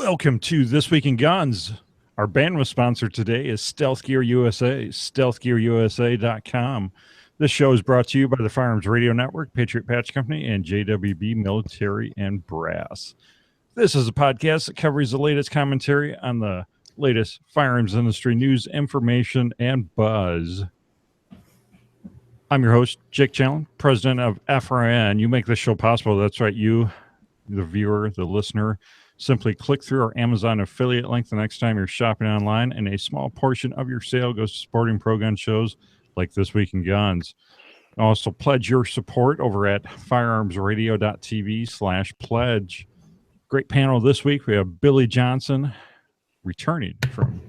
Welcome to This Week in Guns. Our bandwidth sponsor today is Stealth Gear USA, stealthgearusa.com. This show is brought to you by the Firearms Radio Network, Patriot Patch Company, and JWB Military and Brass. This is a podcast that covers the latest commentary on the latest firearms industry news, information, and buzz. I'm your host, Jake Challen, president of FRN. You make this show possible. That's right, you, the viewer, the listener. Simply click through our Amazon affiliate link the next time you're shopping online, and a small portion of your sale goes to supporting pro-gun shows like This Week in Guns. Also, pledge your support over at firearmsradio.tv/pledge. Great panel this week. We have Billy Johnson returning from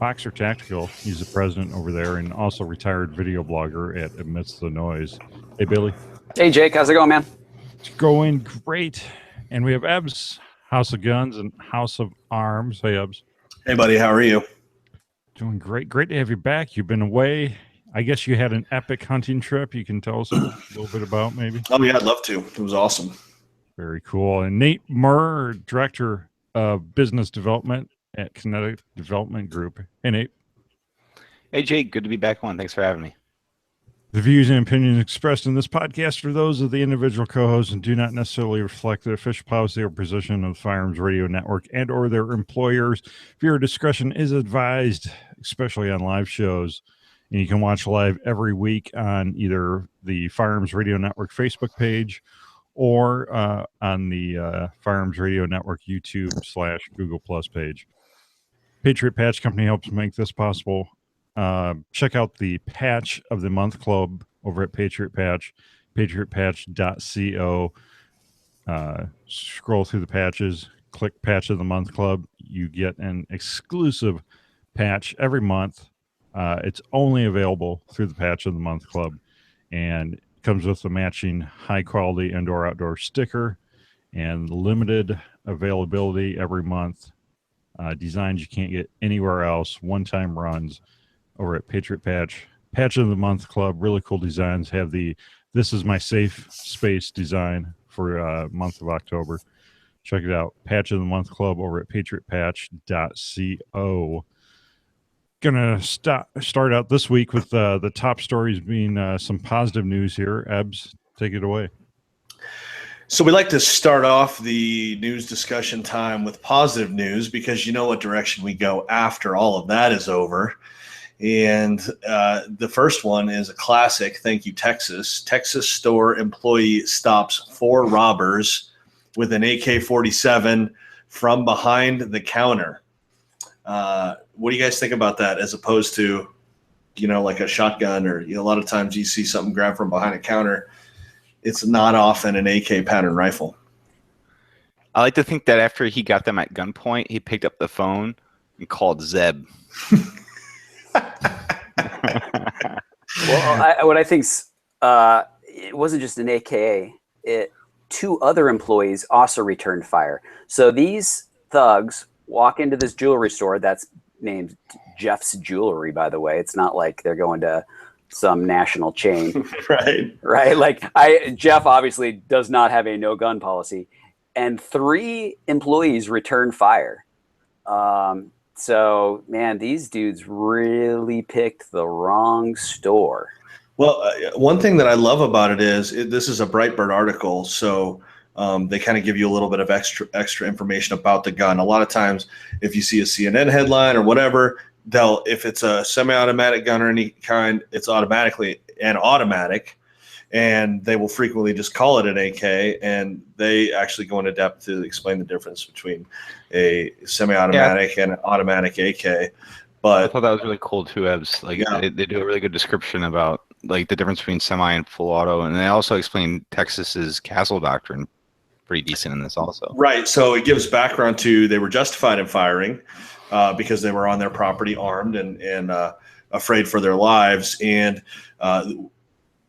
Boxer Tactical. He's the president over there and also retired video blogger at Amidst the Noise. Hey, Billy. Hey, Jake. How's it going, man? It's going great. And we have Ebbs, House of Guns and House of Arms. Hey, Ebbs. Hey, buddy. How are you? Doing great. Great to have you back. You've been away. I guess you had an epic hunting trip. You can tell us a little bit about, maybe? Oh, yeah, I'd love to. It was awesome. Very cool. And Nate Murr, Director of Business Development at Kinetic Development Group. Hey, Nate. Hey, Jake. Good to be back on. Thanks for having me. The views and opinions expressed in this podcast are those of the individual co-hosts and do not necessarily reflect the official policy or position of the Firearms Radio Network and or their employers. Viewer discretion is advised, especially on live shows. And you can watch live every week on either the Firearms Radio Network Facebook page or on the Firearms Radio Network YouTube/Google Plus page. Patriot Patch Company helps make this possible. Check out the Patch of the Month Club over at Patriot Patch, patriotpatch.co. Scroll through the patches, click Patch of the Month Club. You get an exclusive patch every month. It's only available through the Patch of the Month Club, and it comes with a matching high-quality indoor-outdoor sticker and limited availability every month. Designs you can't get anywhere else, one-time runs over at Patriot Patch. Patch of the Month Club, really cool designs. Have the This Is My Safe Space design for month of October. Check it out. Patch of the Month Club over at patriotpatch.co. Gonna start out this week with the top stories being some positive news here. Ebbs, take it away. So we like to start off the news discussion time with positive news because you know what direction we go after all of that is over. And the first one is a classic. Thank you, Texas. Texas store employee stops 4 robbers with an AK-47 from behind the counter. What do you guys think about that as opposed to, you know, like a shotgun or, you know, a lot of times you see something grabbed from behind a counter. It's not often an AK pattern rifle. I like to think that after he got them at gunpoint, he picked up the phone and called Zeb. Well, what I think it wasn't just an AKA. 2 other employees also returned fire. So these thugs walk into this jewelry store that's named Jeff's Jewelry, by the way. It's not like they're going to some national chain. Right. Like Jeff obviously does not have a no gun policy, and 3 employees returned fire. So man, these dudes really picked the wrong store. Well, one thing that I love about it is this is a Breitbart article, so they kind of give you a little bit of extra information about the gun. A lot of times, if you see a CNN headline or whatever, if it's a semi-automatic gun or any kind, it's automatically an automatic, and they will frequently just call it an AK, and they actually go into depth to explain the difference between a semi-automatic and an automatic AK. But I thought that was really cool too, Ebbs. Like they do a really good description about like the difference between semi and full auto, and they also explain Texas's castle doctrine pretty decent in this also. Right. So it gives background to they were justified in firing because they were on their property armed and afraid for their lives. And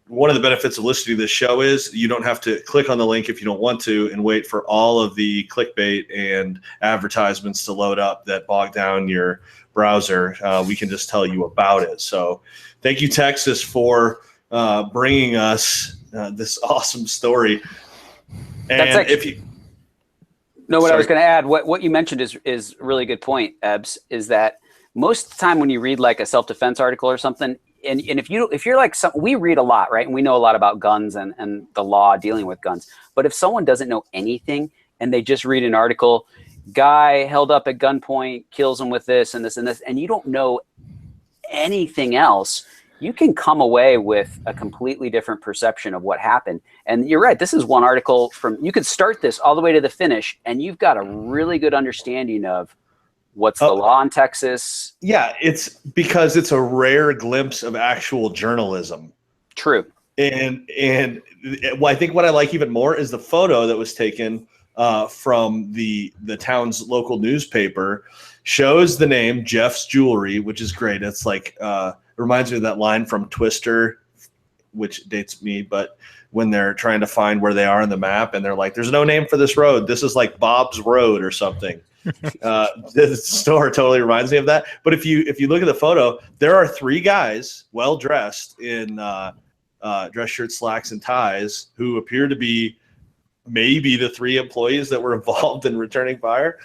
one of the benefits of listening to this show is you don't have to click on the link if you don't want to and wait for all of the clickbait and advertisements to load up that bog down your browser. We can just tell you about it. So thank you, Texas, for bringing us this awesome story. And That's actually, No, what I Sorry. was going to add, what you mentioned is a really good point, Ebbs, is that most of the time when you read like a self-defense article or something, and if you're like we read a lot, right? And we know a lot about guns and the law dealing with guns. But if someone doesn't know anything and they just read an article, guy held up at gunpoint, kills him with this and this and this, and you don't know anything else, you can come away with a completely different perception of what happened. And you're right. This is one article you could start this all the way to the finish, and you've got a really good understanding of what's the law in Texas. Yeah, it's because it's a rare glimpse of actual journalism. True. And I think what I like even more is the photo that was taken from the town's local newspaper. Shows the name Jeff's Jewelry, which is great. It's like reminds me of that line from Twister, which dates me, but when they're trying to find where they are on the map and they're like, there's no name for this road. This is like Bob's Road or something. The store totally reminds me of that. But if you look at the photo, there are 3 guys well dressed in dress shirts, slacks, and ties who appear to be maybe the 3 employees that were involved in returning fire.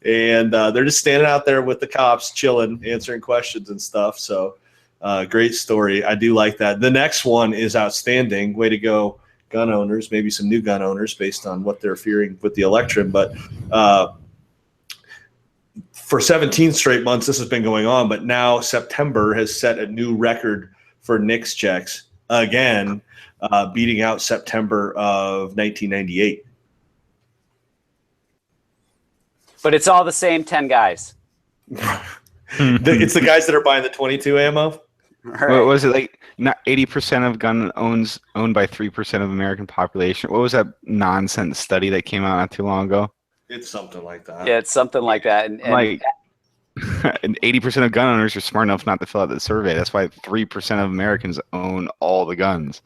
And they're just standing out there with the cops, chilling, answering questions and stuff. So great story. I do like that. The next one is outstanding. Way to go, gun owners. Maybe some new gun owners based on what they're fearing with the election. But for 17 straight months, this has been going on. But now September has set a new record for NICS checks again, beating out September of 1998. But it's all the same 10 guys. It's the guys that are buying the 22 ammo. Right. What was it like? Not 80% of gun owned by 3% of American population. What was that nonsense study that came out not too long ago? It's something like that. Yeah, it's something like that. And like, and 80% of gun owners are smart enough not to fill out the survey. That's why 3% of Americans own all the guns.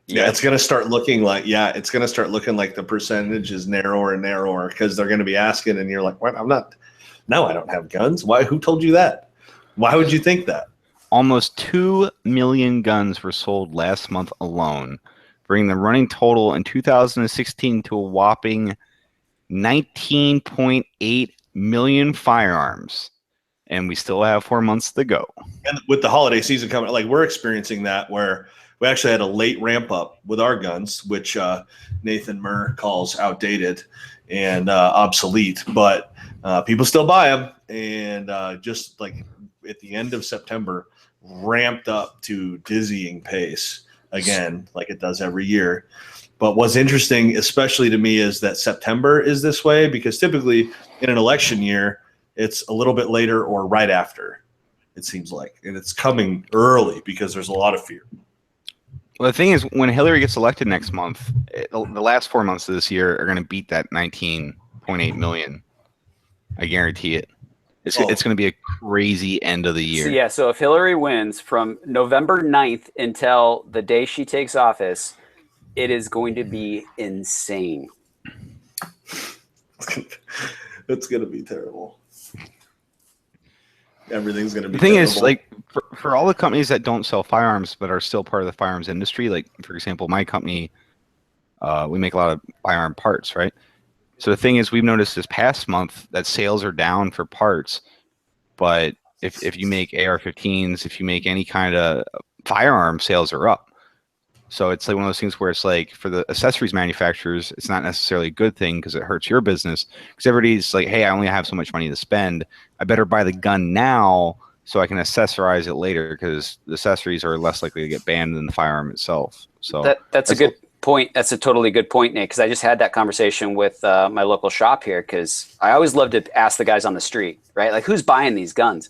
Yeah, it's gonna start looking like the percentage is narrower and narrower because they're gonna be asking, and you're like, "What? I don't have guns. Why? Who told you that? Why would you think that?" Almost 2 million guns were sold last month alone, bringing the running total in 2016 to a whopping 19.8 million firearms. And we still have 4 months to go. And with the holiday season coming, like we're experiencing that where we actually had a late ramp up with our guns, which Nathan Murr calls outdated and obsolete, but people still buy them. And just like at the end of September, ramped up to dizzying pace again, like it does every year. But what's interesting, especially to me, is that September is this way because typically in an election year, it's a little bit later or right after, it seems like. And it's coming early because there's a lot of fear. Well, the thing is, when Hillary gets elected next month, the last 4 months of this year are going to beat that 19.8 million. I guarantee it. It's going to be a crazy end of the year. So if Hillary wins from November 9th until the day she takes office, it is going to be insane. It's going to be terrible. Everything's going to be The thing terrible. is, like, for all the companies that don't sell firearms but are still part of the firearms industry, like, for example, my company, we make a lot of firearm parts, right? So the thing is, we've noticed this past month that sales are down for parts, but if you make AR-15s, if you make any kind of firearm, sales are up. So it's like one of those things where it's like for the accessories manufacturers, it's not necessarily a good thing because it hurts your business because everybody's like, hey, I only have so much money to spend. I better buy the gun now so I can accessorize it later because the accessories are less likely to get banned than the firearm itself. So that's a good point. That's a totally good point, Nick, because I just had that conversation with my local shop here because I always love to ask the guys on the street, right? Like, who's buying these guns?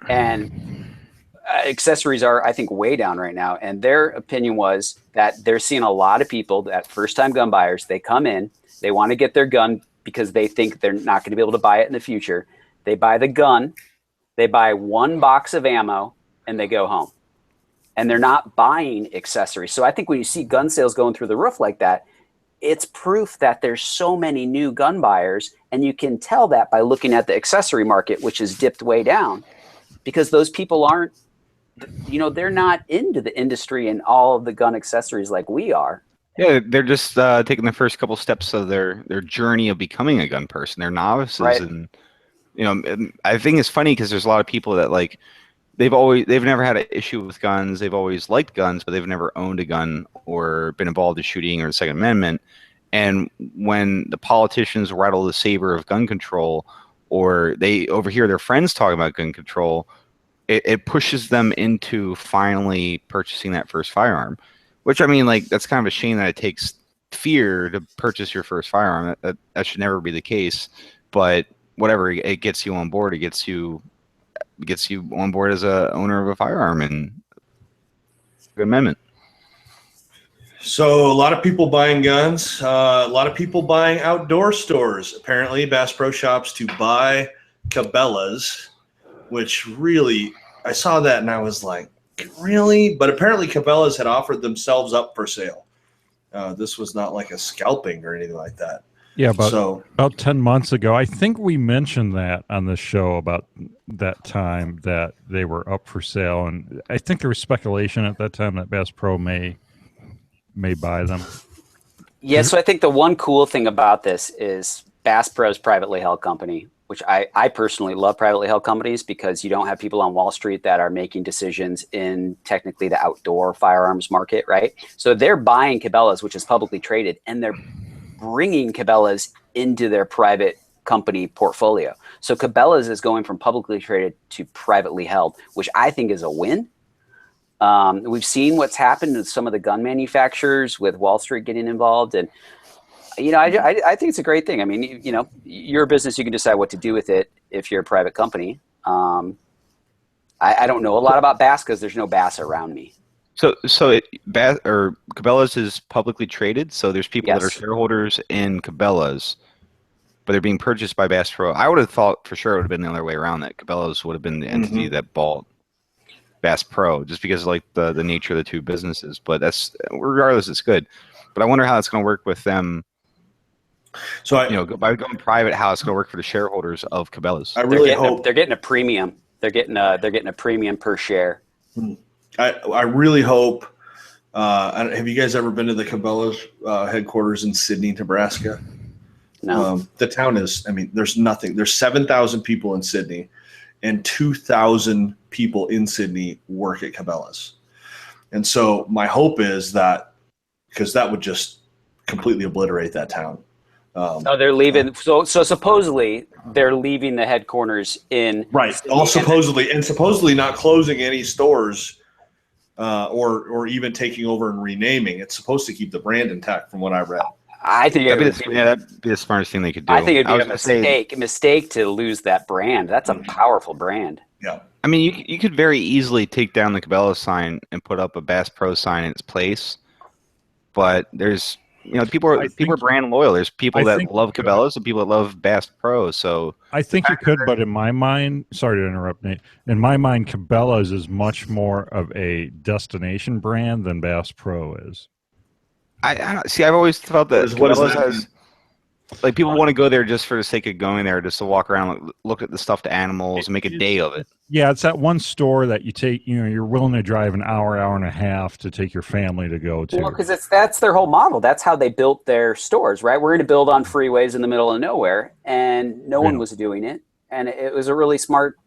And accessories are, I think, way down right now. And their opinion was that they're seeing a lot of people, that first-time gun buyers, they come in, they want to get their gun because they think they're not going to be able to buy it in the future. They buy the gun, they buy one box of ammo, and they go home. And they're not buying accessories. So I think when you see gun sales going through the roof like that, it's proof that there's so many new gun buyers. And you can tell that by looking at the accessory market, which is dipped way down, because those people aren't, they're not into the industry and all of the gun accessories like we are. Yeah, they're just taking the first couple steps of their journey of becoming a gun person. They're novices, Right. and and I think it's funny because there's a lot of people that like they've never had an issue with guns. They've always liked guns, but they've never owned a gun or been involved in shooting or the Second Amendment. And when the politicians rattle the saber of gun control, or they overhear their friends talking about gun control, it pushes them into finally purchasing that first firearm. Which, I mean, like, that's kind of a shame that it takes fear to purchase your first firearm. That should never be the case. But whatever, it gets you on board. It gets you on board as a owner of a firearm and good amendment. So a lot of people buying guns, a lot of people buying outdoor stores. Apparently, Bass Pro Shops to buy Cabela's, which really, I saw that and I was like, really? But apparently Cabela's had offered themselves up for sale. This was not like a scalping or anything like that. Yeah, about 10 months ago, I think we mentioned that on the show about that time that they were up for sale. And I think there was speculation at that time that Bass Pro may buy them. Yeah, so I think the one cool thing about this is Bass Pro's privately held company, which I personally love privately held companies because you don't have people on Wall Street that are making decisions in technically the outdoor firearms market, right? So they're buying Cabela's, which is publicly traded, and they're bringing Cabela's into their private company portfolio. So Cabela's is going from publicly traded to privately held, which I think is a win. We've seen what's happened with some of the gun manufacturers with Wall Street getting involved. And, I think it's a great thing. I mean, you're a business, you can decide what to do with it if you're a private company. I don't know a lot about Bass because there's no Bass around me. So Cabela's is publicly traded. So there's people that are shareholders in Cabela's, but they're being purchased by Bass Pro. I would have thought for sure it would have been the other way around, that Cabela's would have been the entity that bought Bass Pro, just because of like the nature of the two businesses. But that's, regardless, it's good. But I wonder how it's going to work with them. So by going private, how it's going to work for the shareholders of Cabela's. I really hope they're getting a premium. They're getting a premium per share. I really hope. Have you guys ever been to the Cabela's headquarters in Sydney, Nebraska? No. The town is. I mean, there's nothing. There's 7,000 people in Sydney, and 2,000 people in Sydney work at Cabela's. And so my hope is that, because that would just completely obliterate that town. They're leaving. So supposedly they're leaving the headquarters in right. Sydney, All supposedly not closing any stores, or even taking over and renaming. It's supposed to keep the brand intact, from what I read. I think that'd be the smartest thing they could do. I think it'd be a mistake to lose that brand. That's a powerful brand. Yeah. I mean, you could very easily take down the Cabela's sign and put up a Bass Pro sign in its place. But there's, people are brand loyal. There's people that love Cabela's and people that love Bass Pro. So I think you could, but in my mind, sorry to interrupt, Nate. In my mind, Cabela's is much more of a destination brand than Bass Pro is. I see. I've always felt that Cabela's has, like, people want to go there just for the sake of going there, just to walk around, look at the stuffed animals, and make a day of it. Yeah, it's that one store that you take. You're willing to drive an hour and a half to take your family to go to. Well, because that's their whole model. That's how they built their stores, right? We're going to build on freeways in the middle of nowhere, and no one was doing it, and it was a really smart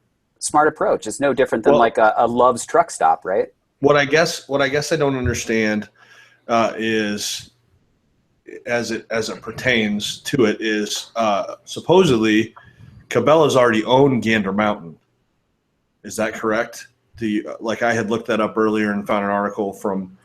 approach. It's no different than like a Love's truck stop, right? What I guess I don't understand is, as it pertains to it, is supposedly Cabela's already owned Gander Mountain. Is that correct? Like, I had looked that up earlier and found an article from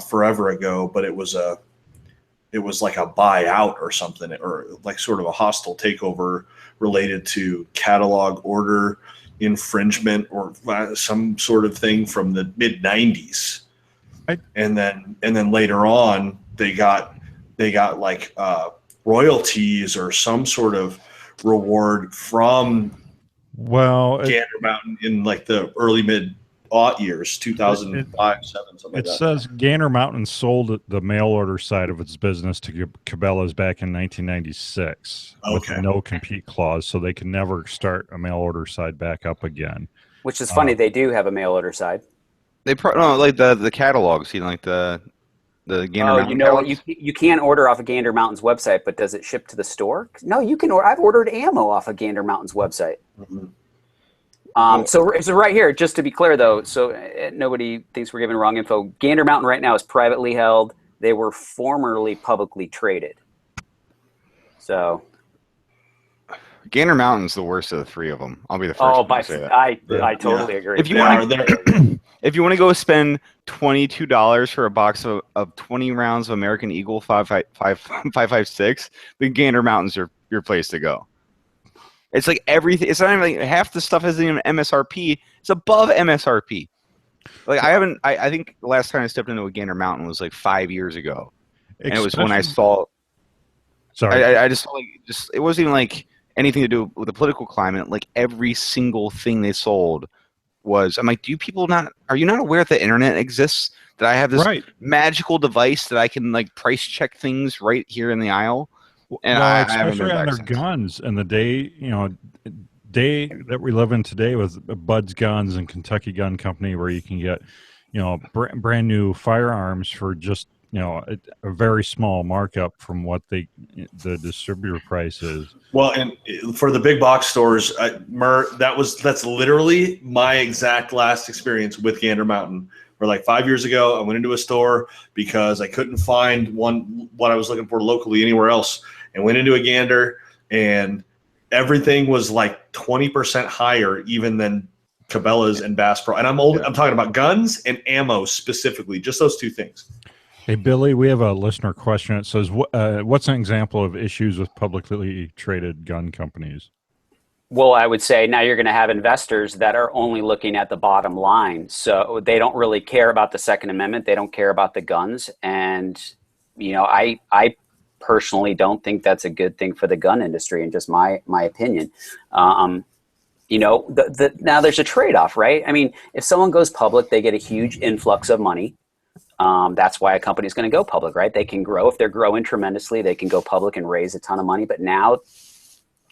forever ago, but it was like a buyout or something, or like sort of a hostile takeover related to catalog order infringement or some sort of thing from the mid 90s. And then later on they got like royalties or some sort of reward from Gander Mountain in like the early mid-aught years, 2005, 7, something like that. It says Gander Mountain sold the mail order side of its business to Cabela's back in 1996 with no compete clause, so they can never start a mail order side back up again. Which is funny. They do have a mail order side. They like the catalogs, like the The Gander Oh, Mountain you know what? pellets? You can order off of Gander Mountain's website, but does it ship to the store? No, you can order. I've ordered ammo off of Gander Mountain's website. So right here, just to be clear though, so nobody thinks we're giving wrong info. Gander Mountain right now is privately held. They were formerly publicly traded. So Gander Mountain's the worst of the three of them. I'll be the first oh, one to say that. I totally agree. If you They want are to, if you want to go spend $22 for a box of 20 rounds of American Eagle 5.56, the Gander Mountain's your place to go. It's like everything. It's not even like half the stuff isn't even MSRP. It's above MSRP. Like I think the last time I stepped into a Gander Mountain was like 5 years ago, and it was when I saw. Sorry, I just saw it wasn't even like anything to do with the political climate. Like every single thing they sold was. I'm like, are you not aware that the internet exists? That I have this magical device that I can like price check things right here in the aisle. And well, I haven't especially been on back their since. guns and the day that we live in today with Bud's Guns and Kentucky Gun Company, where you can get, brand new firearms for just, a very small markup from what the distributor price is. Well, and for the big box stores, that's literally my exact last experience with Gander Mountain. Where like 5 years ago, I went into a store because I couldn't find what I was looking for locally anywhere else, and went into a Gander, and everything was like 20% higher even than Cabela's and Bass Pro. And I'm talking about guns and ammo specifically, just those two things. Hey, Billy, we have a listener question. It says, what's an example of issues with publicly traded gun companies? Well, I would say now you're going to have investors that are only looking at the bottom line. So they don't really care about the Second Amendment. They don't care about the guns. And, I personally don't think that's a good thing for the gun industry, and just my opinion. Now there's a trade-off, right? I mean, if someone goes public, they get a huge influx of money. That's why a company is going to go public, right? They can grow. If they're growing tremendously, they can go public and raise a ton of money. But now,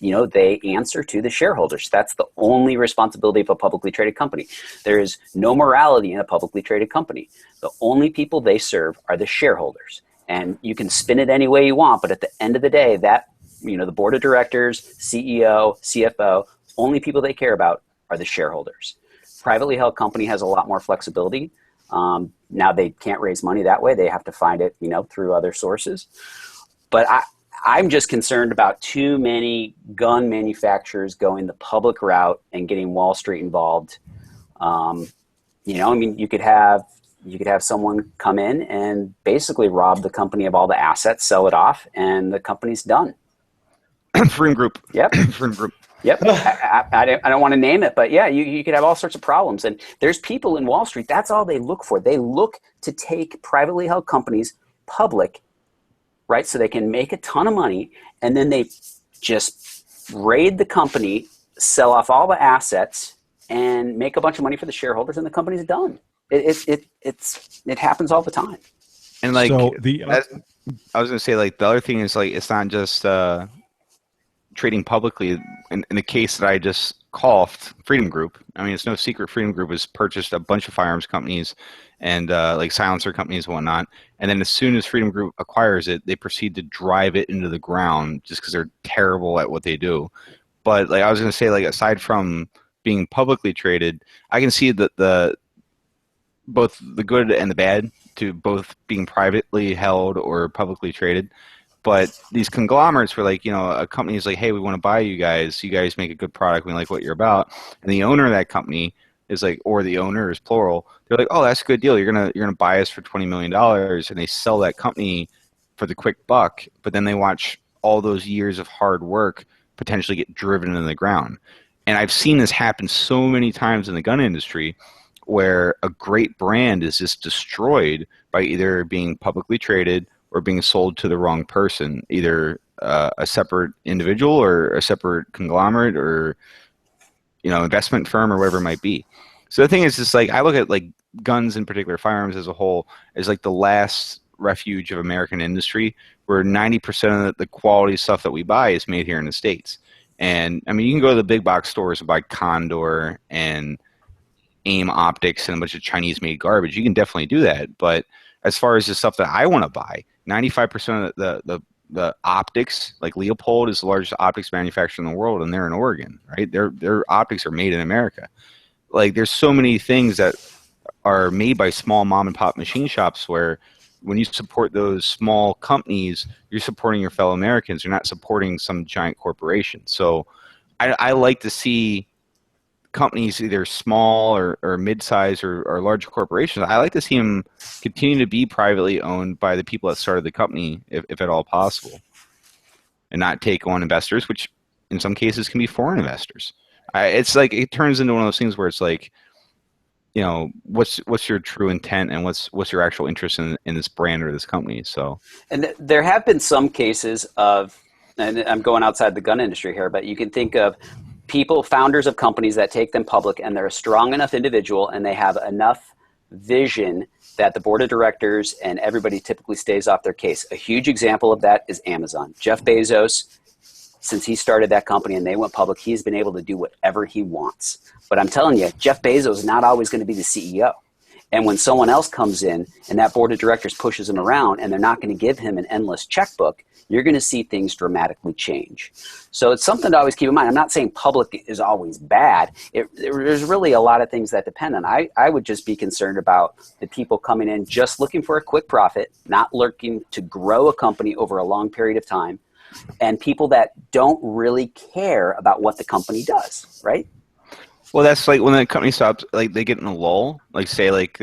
they answer to the shareholders. That's the only responsibility of a publicly traded company. There is no morality in a publicly traded company. The only people they serve are the shareholders. And you can spin it any way you want, but at the end of the day, the board of directors, CEO, CFO, only people they care about are the shareholders. Privately held company has a lot more flexibility. Now they can't raise money that way. They have to find it, through other sources. But I'm just concerned about too many gun manufacturers going the public route and getting Wall Street involved. You could have someone come in and basically rob the company of all the assets, sell it off, and the company's done. Freedom Group. Yep. Freedom Group. Yep. I don't want to name it, but yeah, you could have all sorts of problems. And there's people in Wall Street, that's all they look for. They look to take privately held companies public, right? So they can make a ton of money, and then they just raid the company, sell off all the assets, and make a bunch of money for the shareholders, and the company's done. It happens all the time. And like, so I was going to say, like, the other thing is, like, it's not just trading publicly. In the case that I just coughed, Freedom Group, I mean, it's no secret Freedom Group has purchased a bunch of firearms companies and like silencer companies and whatnot. And then as soon as Freedom Group acquires it, they proceed to drive it into the ground just because they're terrible at what they do. But like I was going to say, like, aside from being publicly traded, I can see that both the good and the bad to both being privately held or publicly traded. But these conglomerates were like, a company is like, hey, we want to buy you guys. You guys make a good product. We like what you're about. And the owner of that company is like, or the owner is plural. They're like, oh, that's a good deal. You're gonna buy us for $20 million, and they sell that company for the quick buck. But then they watch all those years of hard work potentially get driven into the ground. And I've seen this happen so many times in the gun industry, where a great brand is just destroyed by either being publicly traded or being sold to the wrong person, either a separate individual or a separate conglomerate or investment firm or whatever it might be. So the thing is, just like I look at like guns in particular, firearms as a whole, as like the last refuge of American industry, where 90% of the quality stuff that we buy is made here in the States. And I mean, you can go to the big box stores and buy Condor and AIM optics and a bunch of Chinese made garbage. You can definitely do that, but as far as the stuff that I want to buy, 95% of the optics, like Leopold is the largest optics manufacturer in the world, and they're in Oregon, right? Their optics are made in America. Like, there's so many things that are made by small mom and pop machine shops where when you support those small companies, you're supporting your fellow Americans. You're not supporting some giant corporation. So I like to see companies, either small or mid-size or larger corporations, I like to see them continue to be privately owned by the people that started the company, if at all possible, and not take on investors, which in some cases can be foreign investors. It's like, it turns into one of those things where it's like, you know, what's your true intent, and what's your actual interest in this brand or this company? So, and there have been some cases of, and I'm going outside the gun industry here, but you can think of people, founders of companies that take them public, and they're a strong enough individual and they have enough vision that the board of directors and everybody typically stays off their case. A huge example of that is Amazon. Jeff Bezos, since he started that company and they went public, he's been able to do whatever he wants. But I'm telling you, Jeff Bezos is not always going to be the CEO. And when someone else comes in and that board of directors pushes him around and they're not going to give him an endless checkbook, you're going to see things dramatically change. So it's something to always keep in mind. I'm not saying public is always bad. There's really a lot of things that depend on. I would just be concerned about the people coming in just looking for a quick profit, not looking to grow a company over a long period of time, and people that don't really care about what the company does, right? well, that's like when the company stops, like they get in a lull, like say like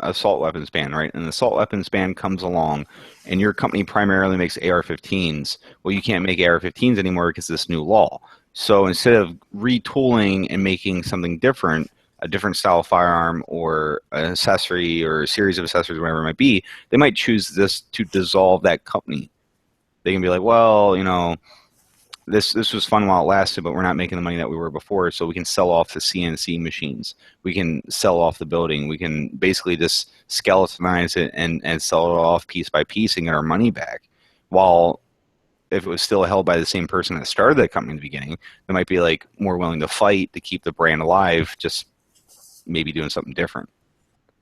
assault weapons ban, right? And the assault weapons ban comes along, and your company primarily makes AR-15s. Well, you can't make AR-15s anymore because of this new law. So instead of retooling and making something different, a different style of firearm or an accessory or a series of accessories, whatever it might be, they might choose this to dissolve that company. They can be like, well, you know, this was fun while it lasted, but we're not making the money that we were before, so we can sell off the CNC machines. We can sell off the building. We can basically just skeletonize it and sell it off piece by piece and get our money back. While if it was still held by the same person that started the company in the beginning, they might be like more willing to fight to keep the brand alive, just maybe doing something different.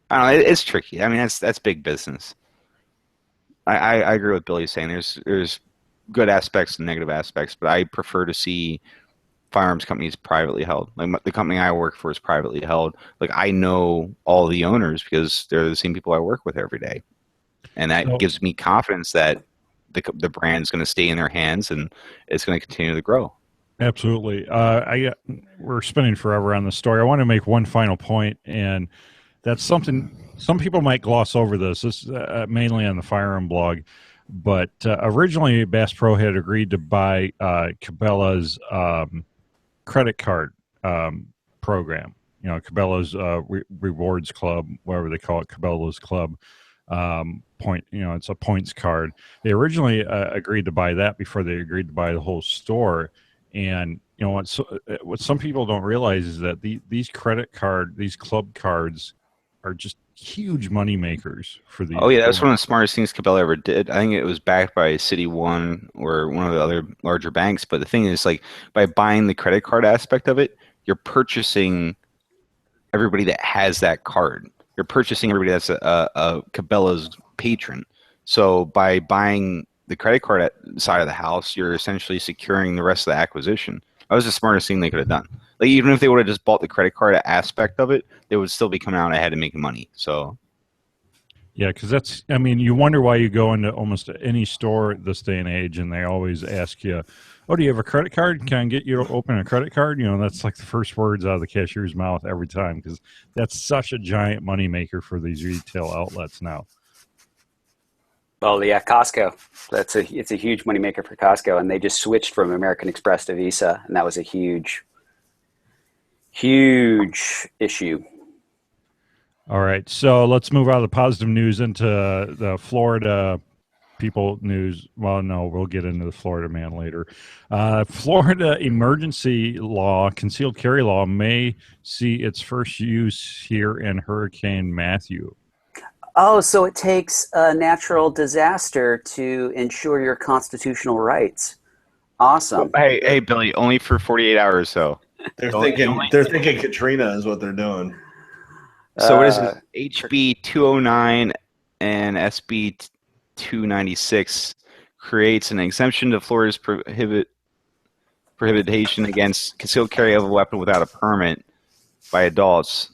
I don't know. It's tricky. I mean, that's big business. I agree with Billy saying there's good aspects and negative aspects, but I prefer to see firearms companies privately held. Like the company I work for is privately held. Like I know all the owners because they're the same people I work with every day, and that gives me confidence that the brand's going to stay in their hands and it's going to continue to grow. Absolutely. We're spending forever on the story. I want to make one final point, and that's something some people might gloss over. This is mainly on the Firearm blog. But originally, Bass Pro had agreed to buy Cabela's credit card program. You know, Cabela's Rewards Club, whatever they call it, Cabela's Club point. You know, it's a points card. They originally agreed to buy that before they agreed to buy the whole store. And you know what some people don't realize is that these club cards are just huge money makers for these. Oh yeah, that's one of the smartest things Cabela ever did. I think it was backed by City One or one of the other larger banks. But the thing is, like, by buying the credit card aspect of it, you're purchasing everybody that has that card. You're purchasing everybody that's a Cabela's patron. So by buying the credit card side of the house, you're essentially securing the rest of the acquisition. That was the smartest thing they could have done. Like, even if they would have just bought the credit card aspect of it, they would still be coming out ahead and making money. So, yeah, because I mean, you wonder why you go into almost any store this day and age, and they always ask you, "Oh, do you have a credit card? Can I get you to open a credit card?" You know, that's like the first words out of the cashier's mouth every time, because that's such a giant moneymaker for these retail outlets now. Well, yeah, Costco. It's a huge moneymaker for Costco, and they just switched from American Express to Visa, and that was a huge issue. All right, so let's move out of the positive news into the Florida people news. Well, no, we'll get into the Florida man later. Florida emergency law, concealed carry law, may see its first use here in Hurricane Matthew. Oh, so it takes a natural disaster to ensure your constitutional rights. Awesome. Hey, Billy, only for 48 hours, though. They're thinking Katrina is what they're doing. So what is this? HB 209 and SB 296 creates an exemption to Florida's prohibition against concealed carry of a weapon without a permit by adults.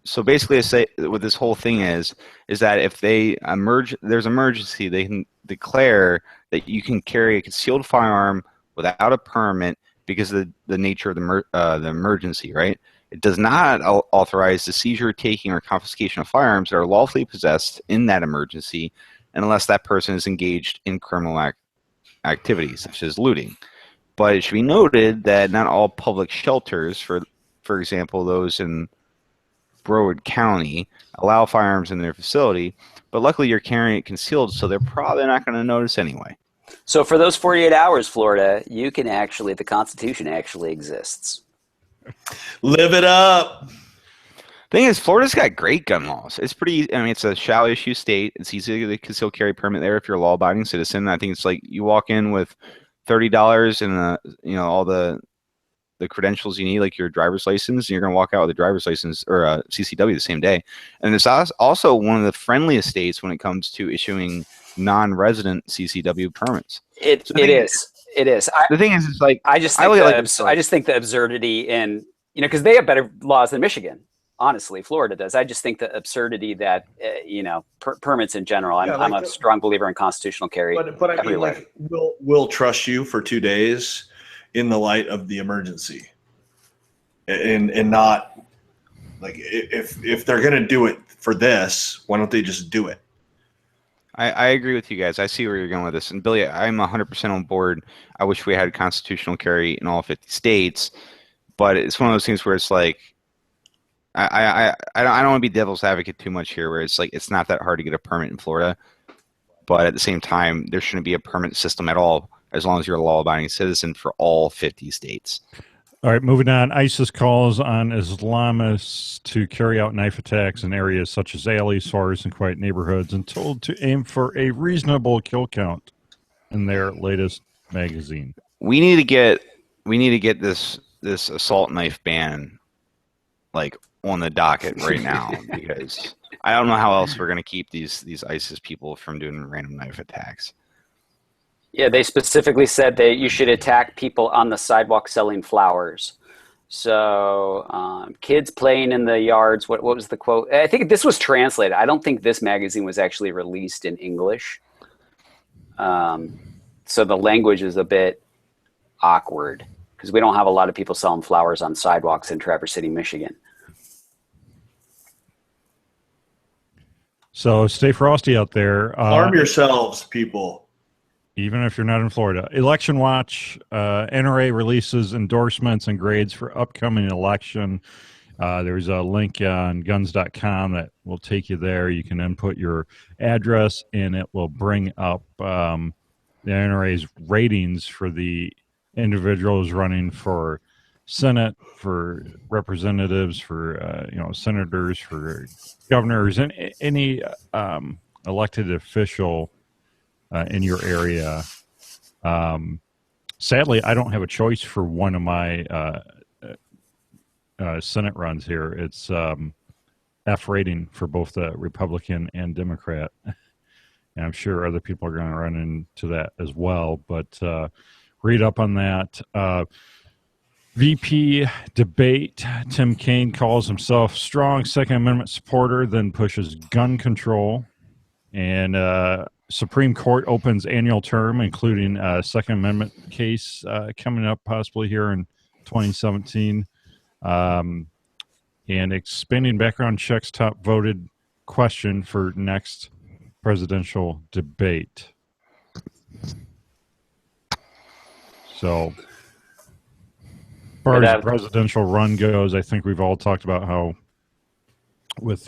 So basically, I say what this whole thing is that if there's emergency, they can declare that you can carry a concealed firearm without a permit because of the nature of the emergency, right? It does not authorize the seizure, taking, or confiscation of firearms that are lawfully possessed in that emergency, unless that person is engaged in criminal activities such as looting. But it should be noted that not all public shelters, for example, those in Broward County, allow firearms in their facility. But luckily, you're carrying it concealed, so they're probably not going to notice anyway. So for those 48 hours, Florida, you can actually, the Constitution actually exists. Live it up. Thing is, Florida's got great gun laws. It's pretty. I mean, it's a shall issue state. It's easy to get a concealed carry permit there if you're a law-abiding citizen. I think it's like you walk in with $30 and all the credentials you need, like your driver's license, and you're going to walk out with a driver's license or a CCW the same day. And it's also one of the friendliest states when it comes to issuing non-resident CCW permits. It is. The thing is, it's like I just think the absurdity in because they have better laws than Michigan. Honestly, Florida does. I just think the absurdity that permits in general. I'm a strong believer in constitutional carry. But I mean, like, we'll trust you for 2 days in the light of the emergency, and not like if they're gonna do it for this, why don't they just do it? I agree with you guys. I see where you're going with this. And Billy, I'm 100% on board. I wish we had constitutional carry in all 50 states, but it's one of those things where it's like, I don't want to be devil's advocate too much here, where it's like it's not that hard to get a permit in Florida, but at the same time, there shouldn't be a permit system at all as long as you're a law-abiding citizen for all 50 states. All right, moving on. ISIS calls on Islamists to carry out knife attacks in areas such as alleys, forest, and quiet neighborhoods, and told to aim for a reasonable kill count in their latest magazine. We need to get this assault knife ban like on the docket right now because I don't know how else we're going to keep these ISIS people from doing random knife attacks. Yeah, they specifically said that you should attack people on the sidewalk selling flowers. So kids playing in the yards. What was the quote? I think this was translated. I don't think this magazine was actually released in English. So the language is a bit awkward because we don't have a lot of people selling flowers on sidewalks in Traverse City, Michigan. So stay frosty out there. Arm yourselves, people. Even if you're not in Florida. Election Watch, NRA releases endorsements and grades for upcoming election. There's a link on guns.com that will take you there. You can input your address, and it will bring up the NRA's ratings for the individuals running for Senate, for representatives, for senators, for governors, and any elected official in your area. Sadly, I don't have a choice for one of my Senate runs here. It's F rating for both the Republican and Democrat. And I'm sure other people are going to run into that as well. But read up on that. VP debate. Tim Kaine calls himself strong Second Amendment supporter, then pushes gun control. And Supreme Court opens annual term, including a Second Amendment case coming up possibly here in 2017. And expanding background checks top voted question for next presidential debate. So, as far as the presidential run goes, I think we've all talked about how with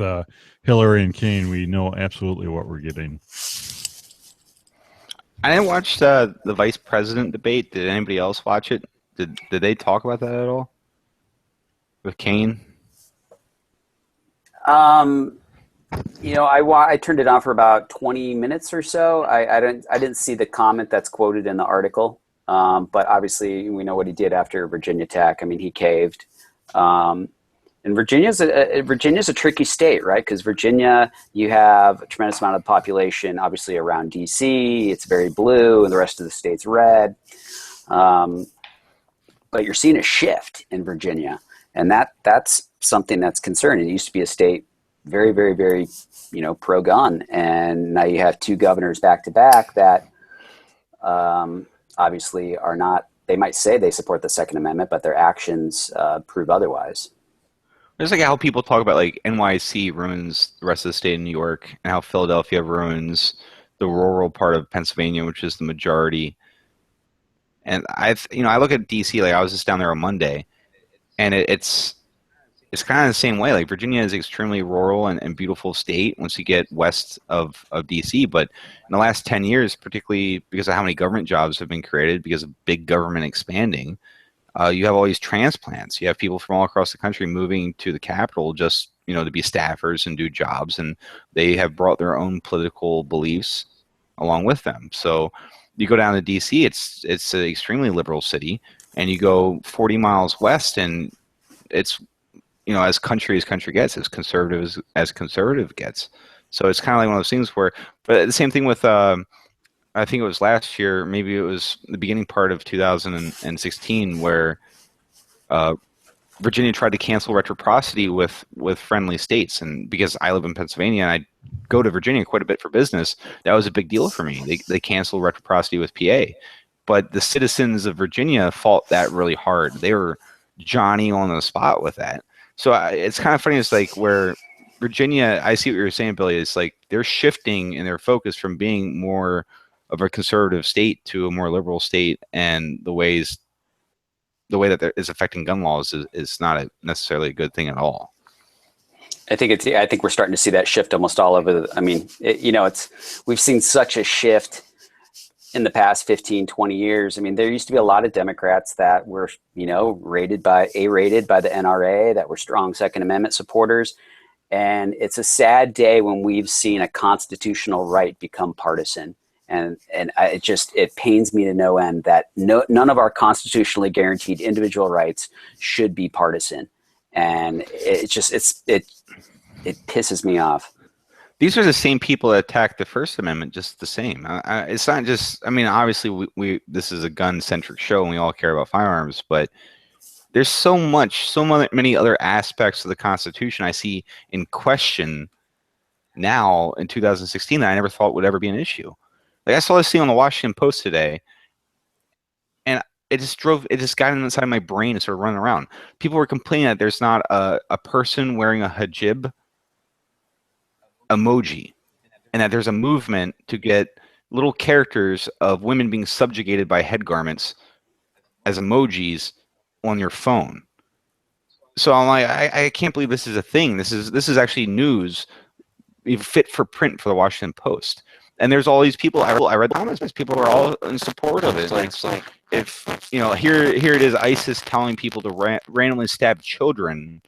Hillary and Kaine, we know absolutely what we're getting. I didn't watch the vice president debate. Did anybody else watch it? Did they talk about that at all with Kaine? I turned it on for about 20 minutes or so. I didn't see the comment that's quoted in the article, but obviously we know what he did after Virginia Tech. I mean, he caved. And Virginia's a tricky state, right? Because Virginia, you have a tremendous amount of population, obviously around D.C. It's very blue, and the rest of the state's red. But you're seeing a shift in Virginia, and that's something that's concerning. It used to be a state very, very, very, pro-gun, and now you have two governors back to back that obviously are not. They might say they support the Second Amendment, but their actions prove otherwise. It's like how people talk about like NYC ruins the rest of the state of New York, and how Philadelphia ruins the rural part of Pennsylvania, which is the majority. And I look at DC, like I was just down there on Monday, and it's kind of the same way. Like Virginia is extremely rural and beautiful state once you get west of DC. But in the last 10 years, particularly because of how many government jobs have been created because of big government expanding, you have all these transplants. You have people from all across the country moving to the capital just, to be staffers and do jobs. And they have brought their own political beliefs along with them. So you go down to DC, it's an extremely liberal city. And you go 40 miles west, and it's, as country gets, as conservative as conservative gets. So it's kind of like one of those things where, but the same thing with, I think it was last year, maybe it was the beginning part of 2016, where Virginia tried to cancel reciprocity with friendly states. And because I live in Pennsylvania and I go to Virginia quite a bit for business, that was a big deal for me. They canceled reciprocity with PA. But the citizens of Virginia fought that really hard. They were Johnny on the spot with that. So it's kind of funny. It's like where Virginia, I see what you're saying, Billy. It's like they're shifting in their focus from being more of a conservative state to a more liberal state, and the way that that is affecting gun laws is not necessarily a good thing at all. I think we're starting to see that shift almost all over. We've seen such a shift in the past 15, 20 years. I mean, there used to be a lot of Democrats that were, rated by the NRA, that were strong Second Amendment supporters. And it's a sad day when we've seen a constitutional right become partisan. And it pains me to no end that none of our constitutionally guaranteed individual rights should be partisan. And it pisses me off. These are the same people that attacked the First Amendment just the same. It's not just, obviously we this is a gun-centric show and we all care about firearms, but there's so many other aspects of the Constitution I see in question now in 2016 that I never thought would ever be an issue. Like I saw this thing on the Washington Post today, and it just got inside my brain and started running around. People were complaining that there's not a person wearing a hijab emoji, and that there's a movement to get little characters of women being subjugated by head garments as emojis on your phone. So I'm like, I can't believe this is a thing. This is actually news fit for print for the Washington Post. And there's all these people. I read the comments. People are all in support of it. It's like if here it is, ISIS telling people to randomly stab children.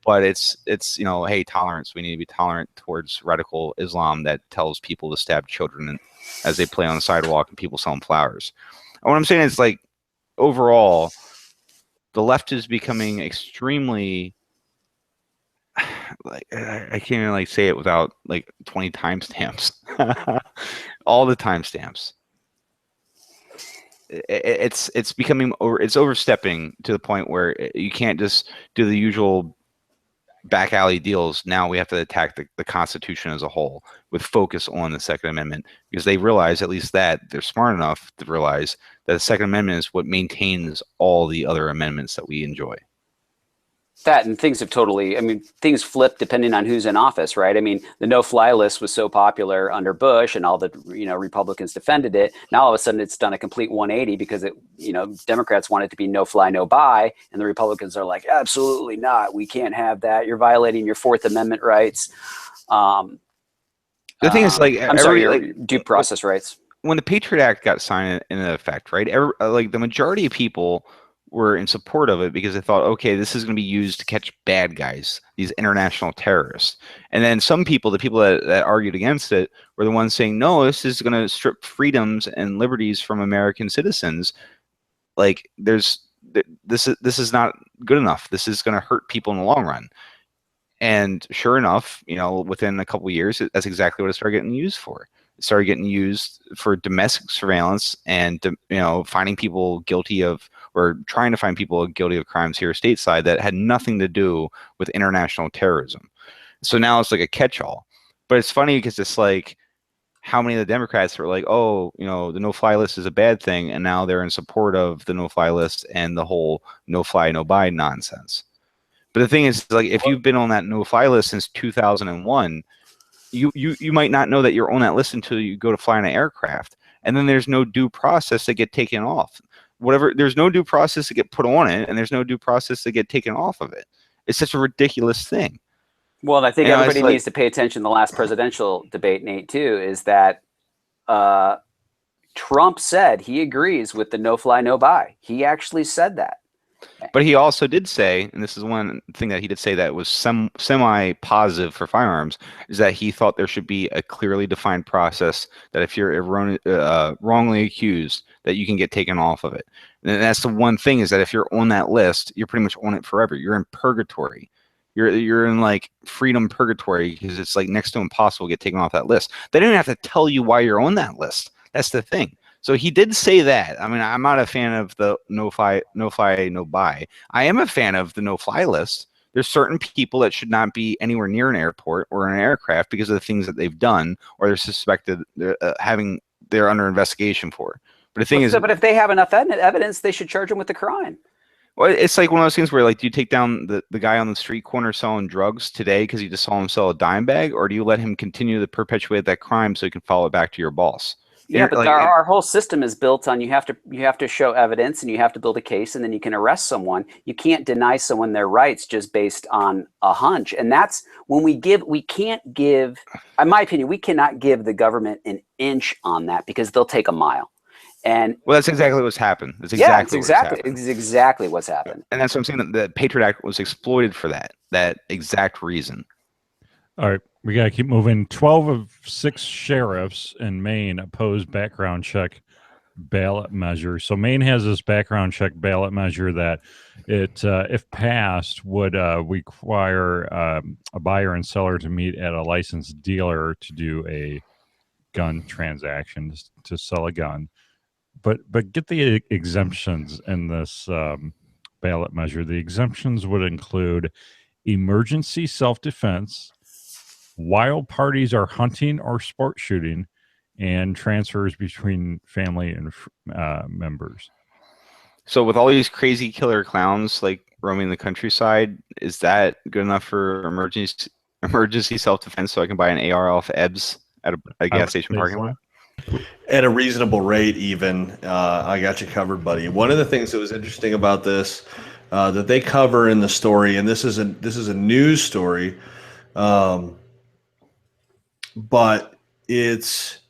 But it's hey, tolerance. We need to be tolerant towards radical Islam that tells people to stab children as they play on the sidewalk and people selling flowers. And what I'm saying is, like, overall, the left is becoming extremely, like, I can't even say it without 20 timestamps. All the timestamps. It's becoming it's overstepping to the point where you can't just do the usual back alley deals. Now we have to attack the Constitution as a whole with focus on the Second Amendment, because they realize, at least that they're smart enough to realize that the Second Amendment is what maintains all the other amendments that we enjoy. That, and things have things flip depending on who's in office, right? The no-fly list was so popular under Bush, and all the Republicans defended it. Now all of a sudden it's done a complete 180 because Democrats want it to be no-fly, no-buy, and the Republicans are like, absolutely not. We can't have that. You're violating your Fourth Amendment rights. The thing is, your due process rights. When the Patriot Act got signed into effect, right? The majority of people were in support of it because they thought, okay, this is going to be used to catch bad guys, these international terrorists. And then some people, the people that argued against it, were the ones saying, no, this is going to strip freedoms and liberties from American citizens. Like, there's this is not good enough. This is going to hurt people in the long run. And sure enough, within a couple of years, that's exactly what it started getting used for. It started getting used for domestic surveillance and, finding people guilty of, or trying to find people guilty of crimes here stateside that had nothing to do with international terrorism. So now it's like a catch-all. But it's funny because it's like how many of the Democrats were like, oh, the no-fly list is a bad thing, and now they're in support of the no-fly list and the whole no-fly, no-buy nonsense. But the thing is, like, if you've been on that no-fly list since 2001, you might not know that you're on that list until you go to fly an aircraft, and then there's no due process to get taken off. There's no due process to get put on it, and there's no due process to get taken off of it. It's such a ridiculous thing. Well, and I think everybody needs to pay attention. The last presidential debate, Nate, too, is that Trump said he agrees with the no-fly, no-buy. He actually said that. But he also did say, and this is one thing that he did say that was semi-positive for firearms, is that he thought there should be a clearly defined process that if you're wrongly accused, that you can get taken off of it. And that's the one thing, is that if you're on that list, you're pretty much on it forever. You're in purgatory. You're in like freedom purgatory, because it's like next to impossible to get taken off that list. They don't even have to tell you why you're on that list. That's the thing. So he did say that. I mean, I'm not a fan of the no-fly, no-buy. I am a fan of the no-fly list. There's certain people that should not be anywhere near an airport or an aircraft because of the things that they've done, or they're suspected they're under investigation for. But the thing is, but if they have enough evidence, they should charge them with the crime. Well, it's like one of those things where, like, do you take down the guy on the street corner selling drugs today because you just saw him sell a dime bag, or do you let him continue to perpetuate that crime so you can follow it back to your boss? Yeah, but our whole system is built on you have to show evidence, and you have to build a case, and then you can arrest someone. You can't deny someone their rights just based on a hunch. And that's when we can't give, in my opinion, we cannot give the government an inch on that, because they'll take a mile. And well, that's exactly what's happened. It's exactly what's happened. And that's what I'm saying, that the Patriot Act was exploited for that exact reason. All right, we got to keep moving. 12 of 6 sheriffs in Maine opposed background check ballot measure. So Maine has this background check ballot measure that it, if passed, would require a buyer and seller to meet at a licensed dealer to do a gun transaction, to sell a gun. But get the exemptions in this ballot measure. The exemptions would include emergency self-defense, while parties are hunting or sport shooting, and transfers between family and members. So with all these crazy killer clowns like roaming the countryside, is that good enough for emergency self-defense so I can buy an AR off Ebbs at a gas station parking lot? At a reasonable rate, even. I got you covered, buddy. One of the things that was interesting about this that they cover in the story, and this is a news story, but it's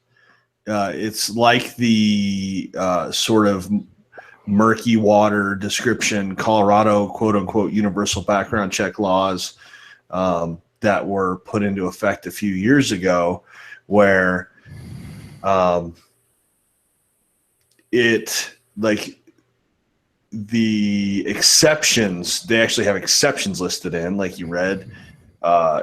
like the sort of murky water description Colorado quote unquote universal background check laws that were put into effect a few years ago, where it, like, the exceptions, they actually have exceptions listed in, like you read,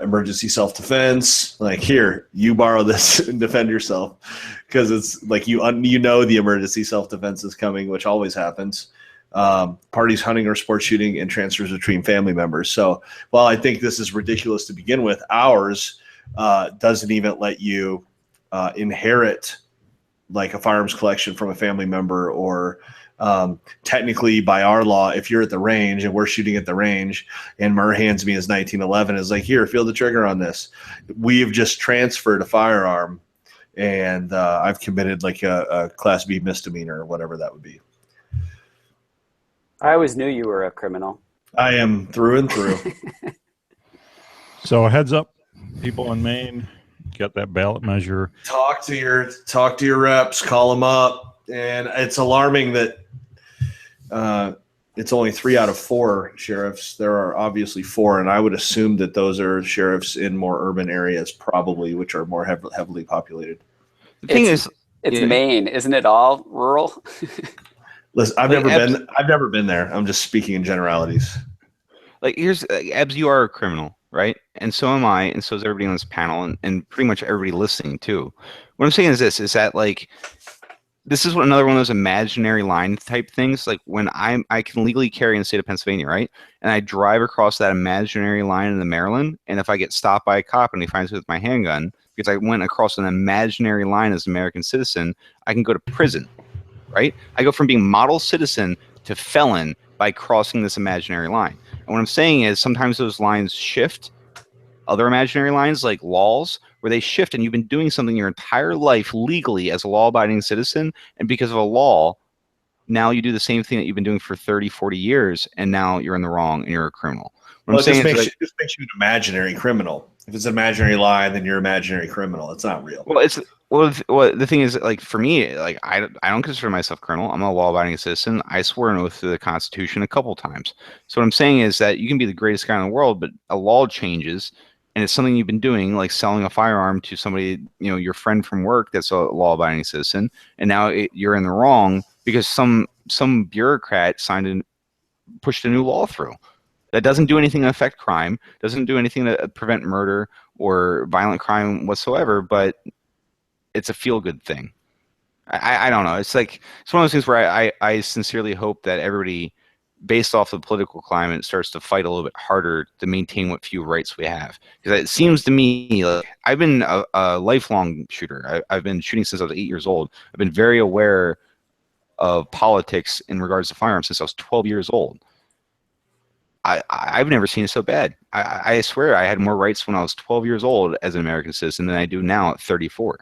emergency self-defense, like, here, you borrow this and defend yourself, because it's like you know the emergency self-defense is coming, which always happens. Parties hunting or sport shooting, and transfers between family members. So while I think this is ridiculous to begin with, ours doesn't even let you inherit like a firearms collection from a family member, or technically by our law, if you're at the range and we're shooting at the range and Murr hands me his 1911, is like, here, feel the trigger on this. We've just transferred a firearm, and I've committed like a Class B misdemeanor or whatever that would be. I always knew you were a criminal. I am through and through. So heads up, people in Maine, get that ballot measure. Talk to your reps, call them up, and it's alarming that it's only 3 out of 4 sheriffs. There are obviously 4, and I would assume that those are sheriffs in more urban areas, probably, which are more heavily populated. The thing is, it's Maine, isn't it all rural? Listen, I've never been there. I'm just speaking in generalities. Like, here's Ebbs, you are a criminal, right? And so am I, and so is everybody on this panel, and pretty much everybody listening too. What I'm saying is this: is that like this is another one of those imaginary line type things. Like when I can legally carry in the state of Pennsylvania, right? And I drive across that imaginary line in the Maryland, and if I get stopped by a cop and he finds me with my handgun because I went across an imaginary line as an American citizen, I can go to prison, right? I go from being model citizen to felon by crossing this imaginary line. And what I'm saying is sometimes those lines shift, other imaginary lines like laws, where they shift, and you've been doing something your entire life legally as a law-abiding citizen, and because of a law, now you do the same thing that you've been doing for 30, 40 years, and now you're in the wrong and you're a criminal. Well, it just makes you an imaginary criminal. If it's an imaginary line, then you're an imaginary criminal. It's not real. Well, the thing is, like, for me, like, I don't consider myself criminal. I'm a law-abiding citizen. I swore an oath to the Constitution a couple times. So what I'm saying is that you can be the greatest guy in the world, but a law changes, and it's something you've been doing, like selling a firearm to somebody, your friend from work that's a law-abiding citizen, and now you're in the wrong because some bureaucrat pushed a new law through. That doesn't do anything to affect crime, doesn't do anything to prevent murder or violent crime whatsoever, but it's a feel-good thing. I don't know. It's one of those things where I sincerely hope that everybody, based off the political climate, starts to fight a little bit harder to maintain what few rights we have. Because it seems to me, like, I've been a lifelong shooter. I've been shooting since I was 8 years old. I've been very aware of politics in regards to firearms since I was 12 years old. I've never seen it so bad. I swear I had more rights when I was 12 years old as an American citizen than I do now at 34.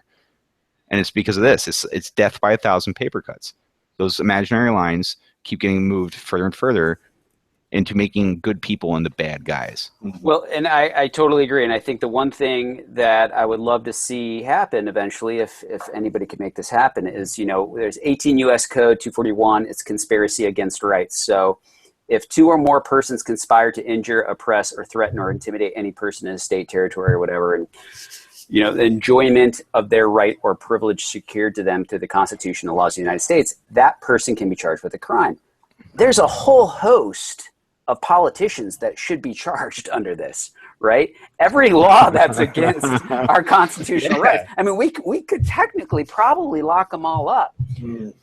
And it's because of this. It's death by 1,000 paper cuts. Those imaginary lines keep getting moved further and further into making good people into bad guys. Well, and I totally agree. And I think the one thing that I would love to see happen eventually, if anybody could make this happen, is, there's 18 U.S. Code 241. It's conspiracy against rights. So if two or more persons conspire to injure, oppress, or threaten or intimidate any person in a state, territory, or whatever, and the enjoyment of their right or privilege secured to them through the Constitution and laws of the United States, that person can be charged with a crime. There's a whole host of politicians that should be charged under this, right? Every law that's against our constitutional rights. I mean, we could technically probably lock them all up,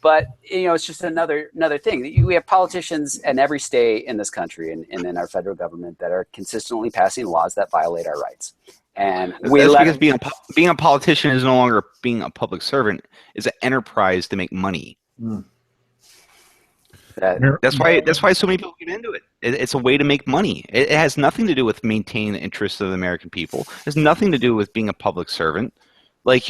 but it's just another thing. We have politicians in every state in this country and in our federal government that are consistently passing laws that violate our rights. And because being a politician is no longer being a public servant; is an enterprise to make money. That's why so many people get into it. It's a way to make money. It has nothing to do with maintaining the interests of the American people. It has nothing to do with being a public servant. Like,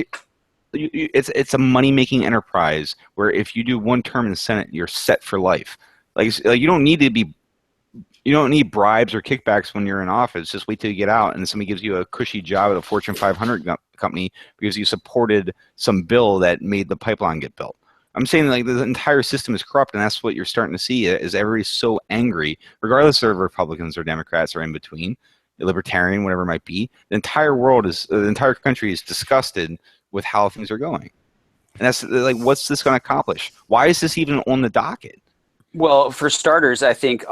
it's a money-making enterprise where if you do one term in the Senate, you're set for life. Like you don't need bribes or kickbacks when you're in office. Just wait till you get out and somebody gives you a cushy job at a Fortune 500 company because you supported some bill that made the pipeline get built. I'm saying, like, the entire system is corrupt, and that's what you're starting to see is everybody's so angry, regardless of Republicans or Democrats or in between, libertarian, whatever it might be. The entire country is disgusted with how things are going. And that's like, what's this going to accomplish? Why is this even on the docket? Well, for starters, I think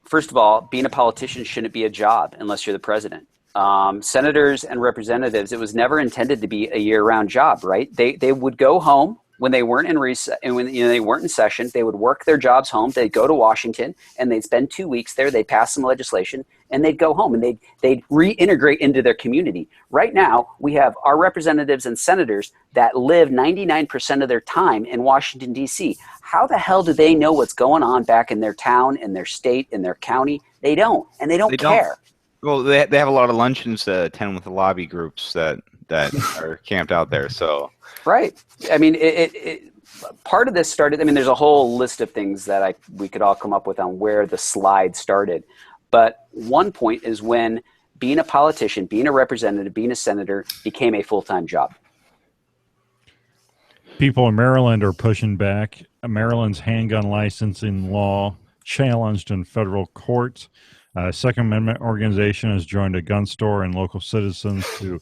first of all, being a politician shouldn't be a job unless you're the president. Senators and representatives, it was never intended to be a year-round job, right? They would go home when they weren't in recess, and when they weren't in session. They would work their jobs home. They'd go to Washington and they'd spend 2 weeks there. They'd pass some legislation and they'd go home and they'd reintegrate into their community. Right now, we have our representatives and senators that live 99% of their time in Washington, D.C. How the hell do they know what's going on back in their town, in their state, in their county? They don't, and they don't care. Well, they have a lot of luncheons to attend with the lobby groups that are camped out there. So right. I mean, part of this started. I mean, there's a whole list of things that we could all come up with on where the slide started. But one point is when being a politician, being a representative, being a senator became a full-time job. People in Maryland are pushing back. Maryland's handgun licensing law challenged in federal courts. Second Amendment organization has joined a gun store and local citizens to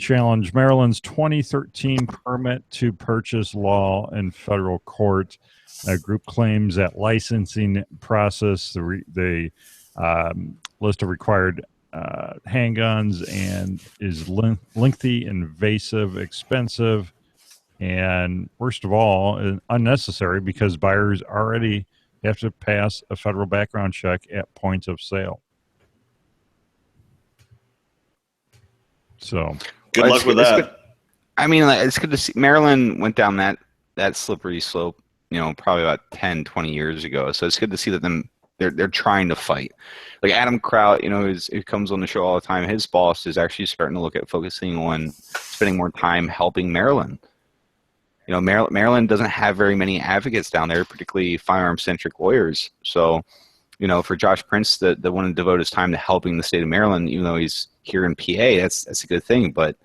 challenged Maryland's 2013 permit to purchase law in federal court. A group claims that licensing process, the list of required handguns, and is lengthy, invasive, expensive, and worst of all, unnecessary because buyers already have to pass a federal background check at points of sale. So good luck with that. I mean, it's good to see Maryland went down that slippery slope, probably about 10, 20 years ago. So it's good to see that they're trying to fight. Like Adam Kraut, who comes on the show all the time, his boss is actually starting to look at focusing on spending more time helping Maryland. Maryland doesn't have very many advocates down there, particularly firearm-centric lawyers. So, for Josh Prince to want to devote his time to helping the state of Maryland, even though he's here in PA, that's a good thing. But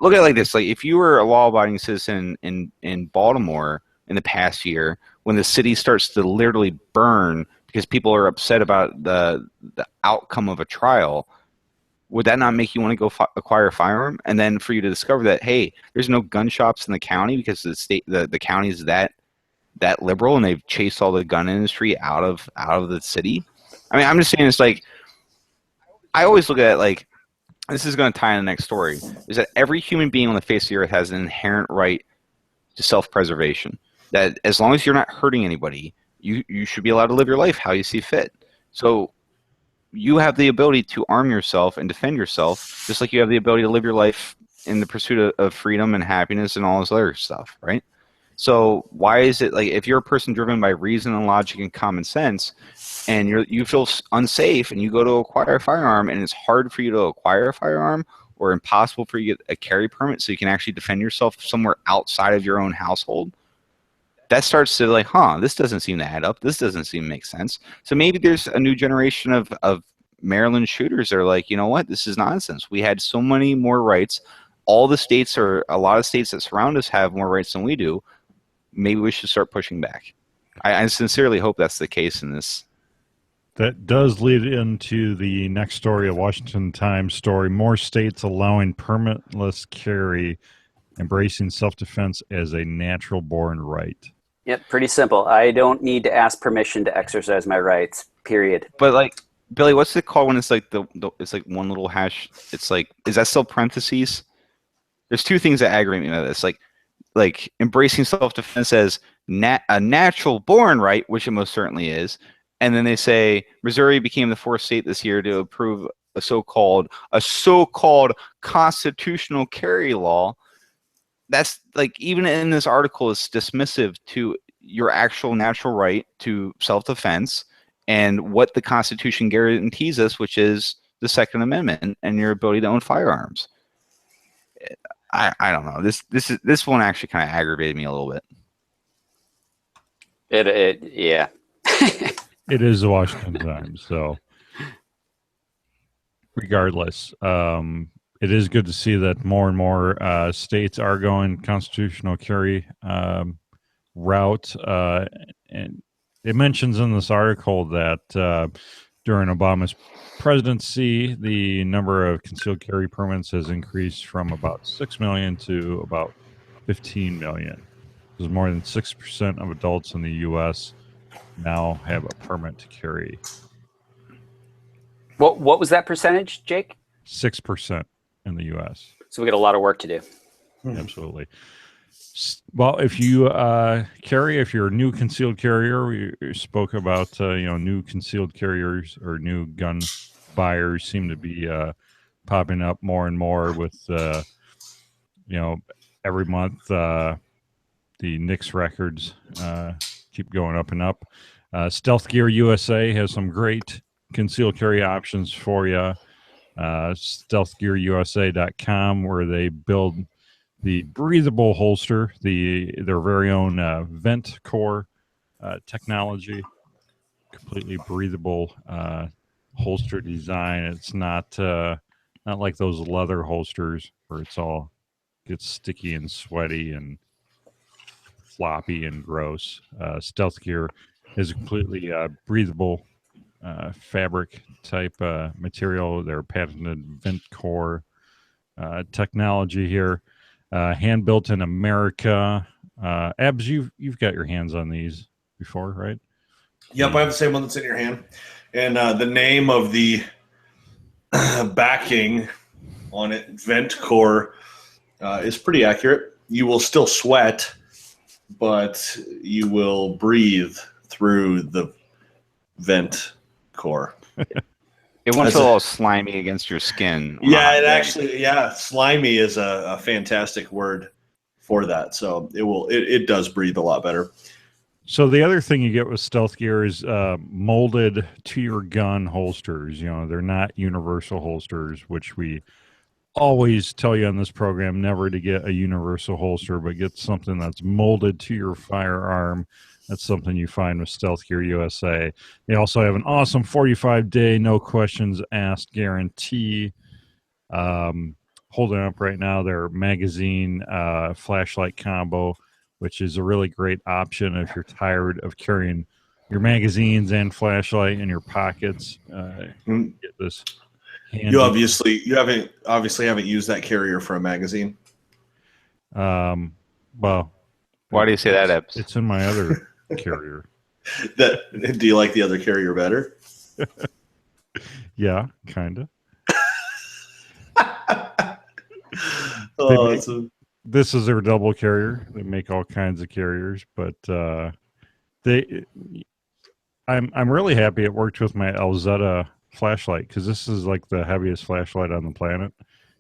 look at it like this: like if you were a law-abiding citizen in Baltimore in the past year, when the city starts to literally burn because people are upset about the outcome of a trial, would that not make you want to go acquire a firearm? And then for you to discover that, hey, there's no gun shops in the county because the county is that liberal and they've chased all the gun industry out of the city. I mean, I'm just saying, it's like, I always look at it like, this is going to tie in the next story, is that every human being on the face of the earth has an inherent right to self-preservation. That as long as you're not hurting anybody, you should be allowed to live your life how you see fit. So you have the ability to arm yourself and defend yourself, just like you have the ability to live your life in the pursuit of freedom and happiness and all this other stuff, right? So why is it, like, if you're a person driven by reason and logic and common sense, and you feel unsafe and you go to acquire a firearm and it's hard for you to acquire a firearm or impossible for you to get a carry permit so you can actually defend yourself somewhere outside of your own household, that starts to like, this doesn't seem to add up. This doesn't seem to make sense. So maybe there's a new generation of Maryland shooters that are like, you know what, this is nonsense. We had so many more rights. A lot of states that surround us have more rights than we do. Maybe we should start pushing back. I sincerely hope that's the case in this. That does lead into the next story, a Washington Times story. More states allowing permitless carry, embracing self-defense as a natural-born right. Yep, pretty simple. I don't need to ask permission to exercise my rights, period. But like, Billy, what's it called when it's like it's like one little hash? It's like, is that still parentheses? There's two things that aggravate me about this. Like embracing self-defense as a natural-born right, which it most certainly is. And then they say Missouri became the fourth state this year to approve a so-called constitutional carry law. That's like, even in this article, is dismissive to your actual natural right to self-defense and what the Constitution guarantees us, which is the Second Amendment and your ability to own firearms. I don't know. This one actually kind of aggravated me a little bit. Yeah. It is the Washington Times, so regardless, it is good to see that more and more states are going constitutional carry route. And it mentions in this article that during Obama's presidency, the number of concealed carry permits has increased from about 6 million to about 15 million. There's more than 6% of adults in the U.S. now have a permit to carry. What was that percentage, Jake? 6% in the U.S. So we got a lot of work to do. Absolutely. Well, if you if you're a new concealed carrier, we spoke about new concealed carriers or new gun buyers seem to be popping up more and more with every month the NICS records keep going up and up. Stealth Gear USA has some great concealed carry options for you. StealthGearUSA.com, where they build the breathable holster, their very own vent core technology, completely breathable holster design. It's not like those leather holsters where it's all gets sticky and sweaty and floppy and gross. Stealth Gear is a completely breathable fabric type material. Their patented vent core technology here. Hand built in America. Abs, you've got your hands on these before, right? Yep, I have the same one that's in your hand. And the name of the backing on it, vent core, is pretty accurate. You will still sweat, but you will breathe through the vent core. It won't feel all slimy against your skin. Yeah, it actually, slimy is a fantastic word for that. So it does breathe a lot better. So the other thing you get with Stealth Gear is molded to your gun holsters. They're not universal holsters, which we always tell you on this program never to get a universal holster, but get something that's molded to your firearm. That's something you find with Stealth Gear USA. They also have an awesome 45-day, no questions asked guarantee. Holding up right now their magazine flashlight combo, which is a really great option if you're tired of carrying your magazines and flashlight in your pockets. Get this handy. You obviously haven't used that carrier for a magazine. Well, why do you say that, Ebs? It's in my other carrier. Do you like the other carrier better? Yeah, kind of. This is their double carrier. They make all kinds of carriers, but I'm really happy it worked with my Elzetta flashlight, because this is like the heaviest flashlight on the planet,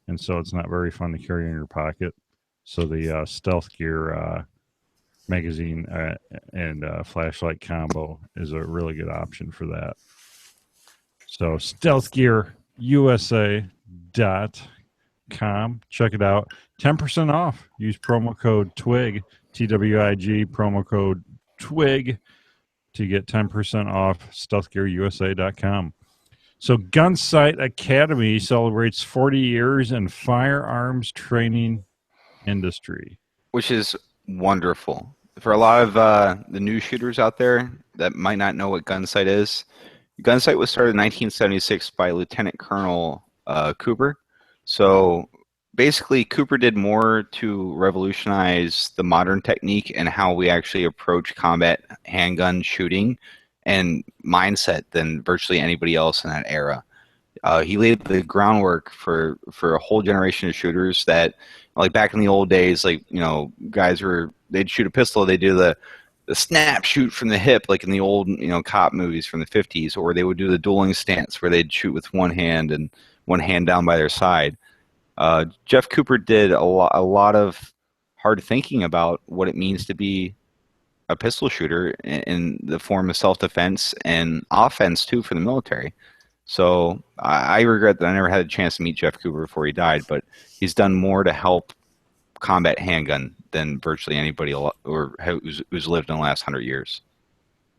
and so it's not very fun to carry in your pocket. So the Stealth Gear magazine and flashlight combo is a really good option for that. So stealthgearusa.com. Check it out. 10% off. Use promo code TWIG, TWIG, promo code TWIG to get 10% off stealthgearusa.com. So Gunsight Academy celebrates 40 years in firearms training industry. Which is wonderful. For a lot of the new shooters out there that might not know what Gunsight is, Gunsight was started in 1976 by Lieutenant Colonel Cooper. So basically, Cooper did more to revolutionize the modern technique and how we actually approach combat handgun shooting and mindset than virtually anybody else in that era. He laid the groundwork for a whole generation of shooters that, like back in the old days, guys they'd shoot a pistol, they do the snap shoot from the hip, like in the old cop movies from the 50s, or they would do the dueling stance where they'd shoot with one hand and one hand down by their side. Jeff Cooper did a lot of hard thinking about what it means to be a pistol shooter in the form of self-defense and offense too for the military. So I regret that I never had a chance to meet Jeff Cooper before he died, but he's done more to help combat handgun than virtually anybody who's lived in the last 100 years.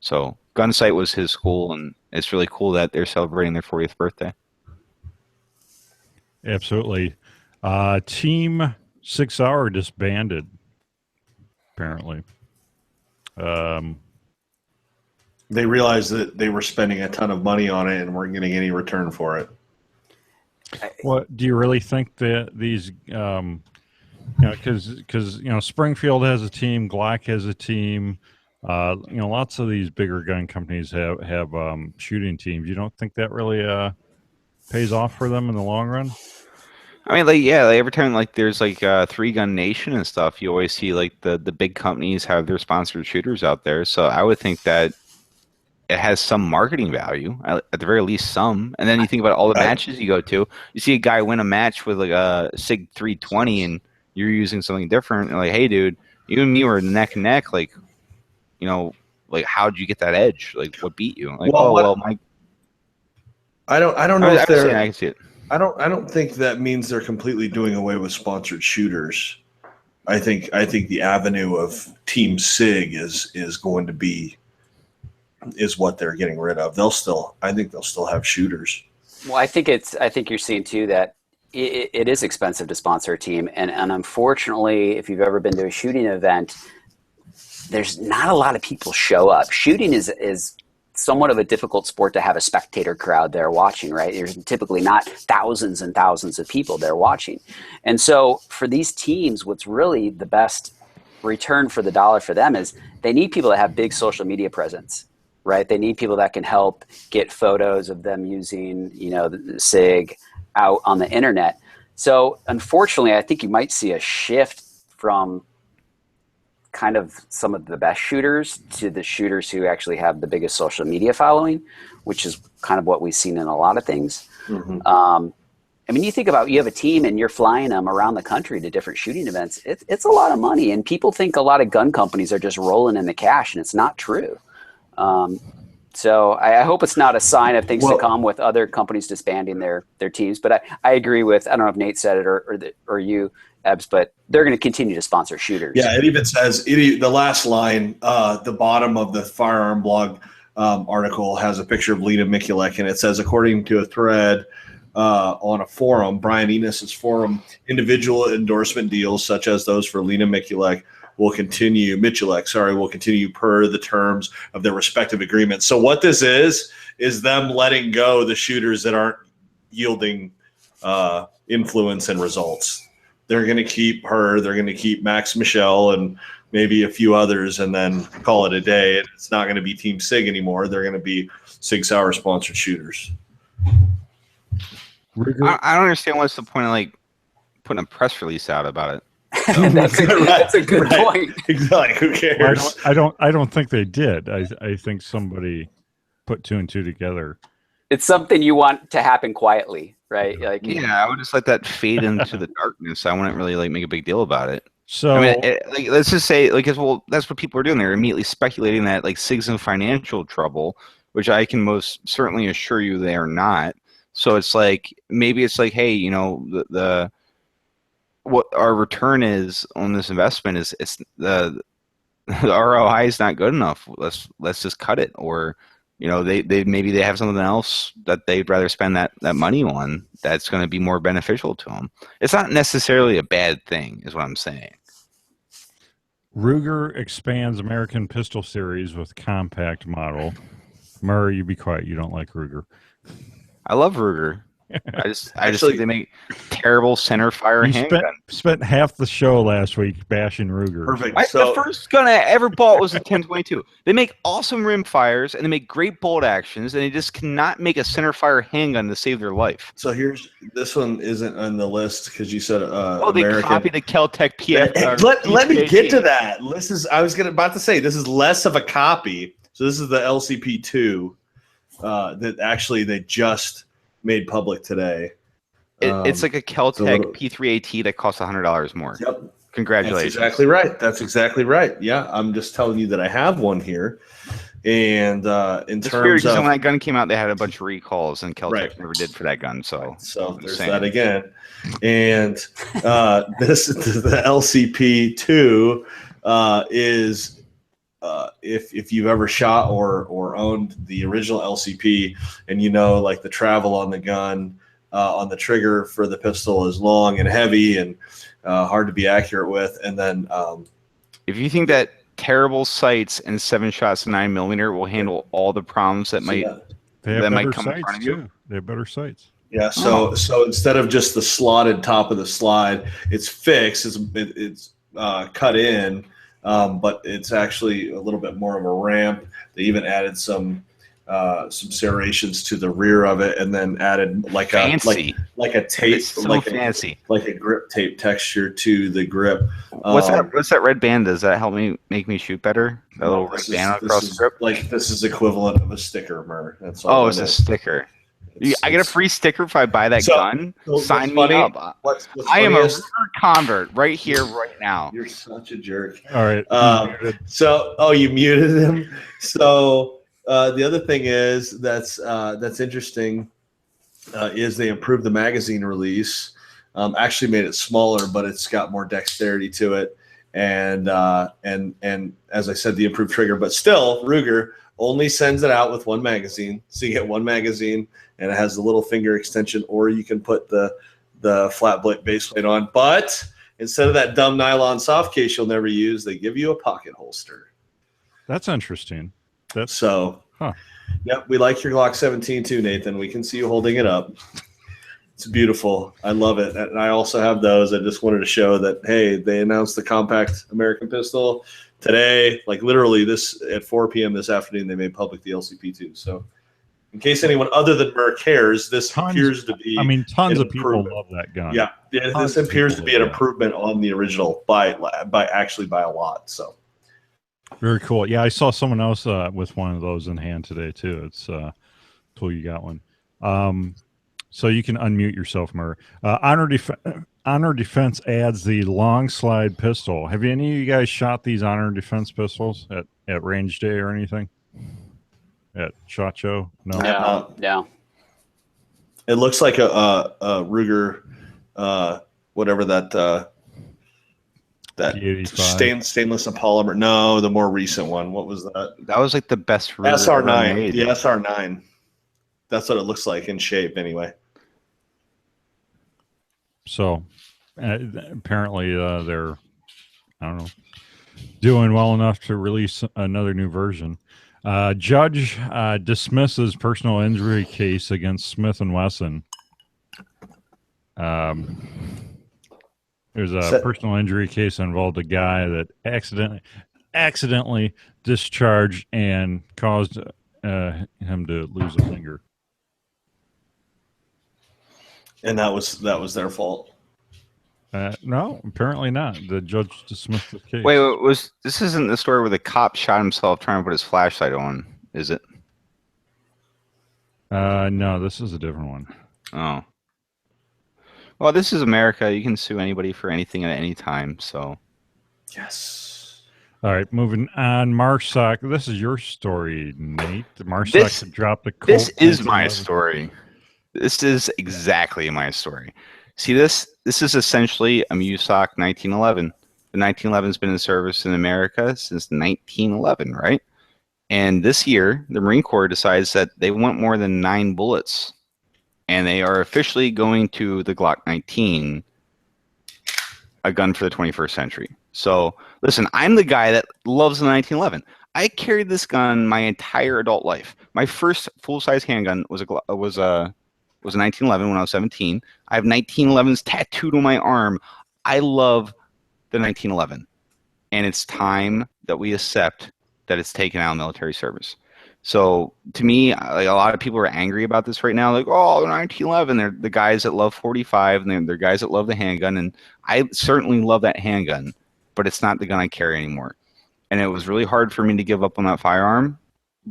So Gunsight was his school, and it's really cool that they're celebrating their 40th birthday. Absolutely. Team 6 Hour disbanded, apparently. They realized that they were spending a ton of money on it and weren't getting any return for it. What do you really think that these, because Springfield has a team, Glock has a team, lots of these bigger gun companies have shooting teams. You don't think that really pays off for them in the long run? I mean, every time there's 3-Gun Nation and stuff, you always see the big companies have their sponsored shooters out there. So I would think that it has some marketing value, at the very least some. And then you think about all the matches you go to. You see a guy win a match with a SIG 320 and you're using something different. And hey, dude, you and me were neck and neck. How'd you get that edge? What beat you? I don't know if they're... I can see it. I don't think that means they're completely doing away with sponsored shooters. I think the avenue of Team SIG is going to be what they're getting rid of. I think they'll still have shooters. Well, I think you're seeing too that it is expensive to sponsor a team, and unfortunately, if you've ever been to a shooting event, there's not a lot of people show up. Shooting is somewhat of a difficult sport to have a spectator crowd there watching, right? There's typically not thousands and thousands of people there watching. And so for these teams, what's really the best return for the dollar for them is they need people that have big social media presence, right? They need people that can help get photos of them using, the SIG out on the internet. So unfortunately, I think you might see a shift from kind of some of the best shooters to the shooters who actually have the biggest social media following, which is kind of what we've seen in a lot of things. Mm-hmm. You think about, you have a team and you're flying them around the country to different shooting events. It's a lot of money, and people think a lot of gun companies are just rolling in the cash, and it's not true. So I hope it's not a sign of things to come with other companies disbanding their teams. But I agree with, I don't know if Nate said it or you, Ebbs, but they're going to continue to sponsor shooters. Yeah, it even says, the last line, the bottom of the Firearm blog article has a picture of Lena Mikulek, and it says, according to a thread on a forum, Brian Enos's forum, individual endorsement deals such as those for Lena Mikulek will continue per the terms of their respective agreements. So what this is them letting go the shooters that aren't yielding influence and results. They're going to keep her. They're going to keep Max Michel and maybe a few others, and then call it a day. It's not going to be Team SIG anymore. They're going to be Sig Sauer sponsored shooters. I don't understand what's the point of putting a press release out about it. That's a good point. Exactly. Who cares? I don't think they did. I think somebody put two and two together. It's something you want to happen quietly, right? I would just let that fade into the darkness. I wouldn't really make a big deal about it. So let's just say that's what people are doing. They're immediately speculating that SIG's in financial trouble, which I can most certainly assure you they are not. So it's maybe it's hey, what our return is on this investment is the ROI is not good enough. Let's just cut it, or they maybe they have something else that they'd rather spend that money on that's going to be more beneficial to them. It's not necessarily a bad thing, is what I'm saying. Ruger expands American Pistol Series with compact model. Murray, you be quiet. You don't like Ruger. I love Ruger. I just think they make terrible center fire handgun. Spent half the show last week bashing Ruger. Perfect. The first gun I ever bought was a 1022. They make awesome rim fires and they make great bolt actions, and they just cannot make a center fire handgun to save their life. So this one isn't on the list because you said they American. copied the Kel-Tec PF. Let me get to that. I was about to say this is less of a copy. So this is the LCP2 that actually they just made public today. It's like a Kel-Tec P3AT that costs $100 more. Yep. Congratulations. That's exactly right. Yeah, I'm just telling you that I have one here. And in terms of when that gun came out, they had a bunch of recalls, and Kel-Tec never did for that gun. So there's that again. And this the LCP2 is if you've ever shot or owned the original LCP, and the travel on the gun on the trigger for the pistol is long and heavy and hard to be accurate with, and then if you think that terrible sights and 7 shots 9mm will handle all the problems that might come in front of you, they have better sights. Yeah, so instead of just the slotted top of the slide, it's fixed. It's cut in. But it's actually a little bit more of a ramp. They even added some serrations to the rear of it, and then added a tape, fancy, like a grip tape texture to the grip. What's that red band? Does that help make me shoot better? That little red band across the grip. This is equivalent of a sticker, Mur. That's all. Oh, it's a sticker. I get a free sticker if I buy that gun. Sign me up. What's I am a convert right here, right now. You're such a jerk. All right. You muted him. So the other thing is that's interesting is they improved the magazine release. Actually made it smaller, but it's got more dexterity to it, and as I said, the improved trigger. But still, Ruger only sends it out with one magazine, so you get one magazine. And it has the little finger extension, or you can put the flat base plate on. But instead of that dumb nylon soft case you'll never use, they give you a pocket holster. That's interesting. So Huh. Yep, we like your Glock 17 too, Nathan. We can see you holding it up. It's beautiful. I love it. And I also have those. I just wanted to show that, hey, they announced the compact American pistol today. Like literally this at 4 p.m. this afternoon, they made public the LCP2. So in case anyone other than Merc cares, this appears to be tons an of people improvement. love that gun. Yeah, this appears to be an improvement on the original by a lot. So very cool. Yeah, I saw someone else with one of those in hand today too. It's cool you got one. So you can unmute yourself, Murr. Honor Defense adds the long slide pistol. Have any of you guys shot these Honor Defense pistols at range day or anything? At SHOT Show? No. No. It looks like a Ruger, whatever that stainless and polymer. No, the more recent one. What was that? That was like the best Ruger SR9. The SR9. That's what it looks like in shape, anyway. So apparently they're, I don't know, doing well enough to release another new version. Judge dismisses personal injury case against Smith & Wesson. There's a personal injury case that involved a guy that accidentally discharged and caused him to lose a finger. And that was their fault. No, apparently not. The judge dismissed the case. Wait, this isn't the story where the cop shot himself trying to put his flashlight on, is it? No, this is a different one. Oh. Well, this is America. You can sue anybody for anything at any time, so. Yes. All right, moving on. Marsoc, this is your story, Nate. Marsoc dropped the Colt. This is my story. This is exactly my story. See this? This is essentially a MUSOC 1911. The 1911 has been in service in America since 1911, right? And this year, the Marine Corps decides that they want more than 9 bullets. And they are officially going to the Glock 19, a gun for the 21st century. So, listen, I'm the guy that loves the 1911. I carried this gun my entire adult life. My first full-size handgun was a 1911 when I was 17. I have 1911s tattooed on my arm. I love the 1911. And it's time that we accept that it's taken out of military service. So to me, like, a lot of people are angry about this right now. Like, oh, the 1911, they're the guys that love 45, and they're guys that love the handgun. And I certainly love that handgun, but it's not the gun I carry anymore. And it was really hard for me to give up on that firearm.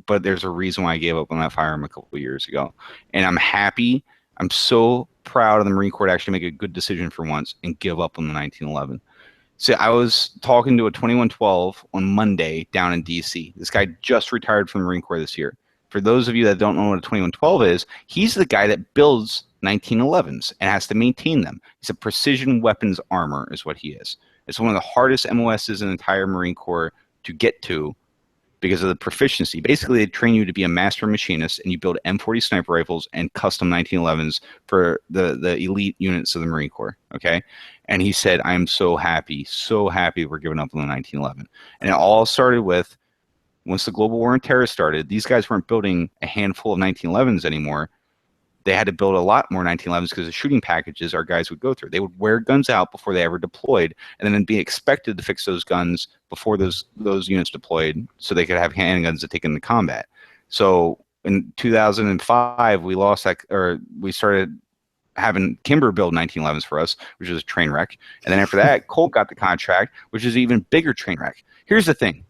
But there's a reason why I gave up on that firearm a couple of years ago. And I'm happy. I'm so proud of the Marine Corps to actually make a good decision for once and give up on the 1911. So I was talking to a 2112 on Monday down in D.C. This guy just retired from the Marine Corps this year. For those of you that don't know what a 2112 is, he's the guy that builds 1911s and has to maintain them. He's a precision weapons armor is what he is. It's one of the hardest MOSs in the entire Marine Corps to get to, because of the proficiency. Basically, they train you to be a master machinist, and you build M40 sniper rifles and custom 1911s for the elite units of the Marine Corps, okay? And he said, I'm so happy we're giving up on the 1911. And it all started with, once the global war on terror started, these guys weren't building a handful of 1911s anymore. They had to build a lot more 1911s because the shooting packages our guys would go through. They would wear guns out before they ever deployed, and then be expected to fix those guns before those units deployed, so they could have handguns to take into combat. So in 2005, we lost that, or we started having Kimber build 1911s for us, which was a train wreck. And then after that, Colt got the contract, which is an even bigger train wreck. Here's the thing.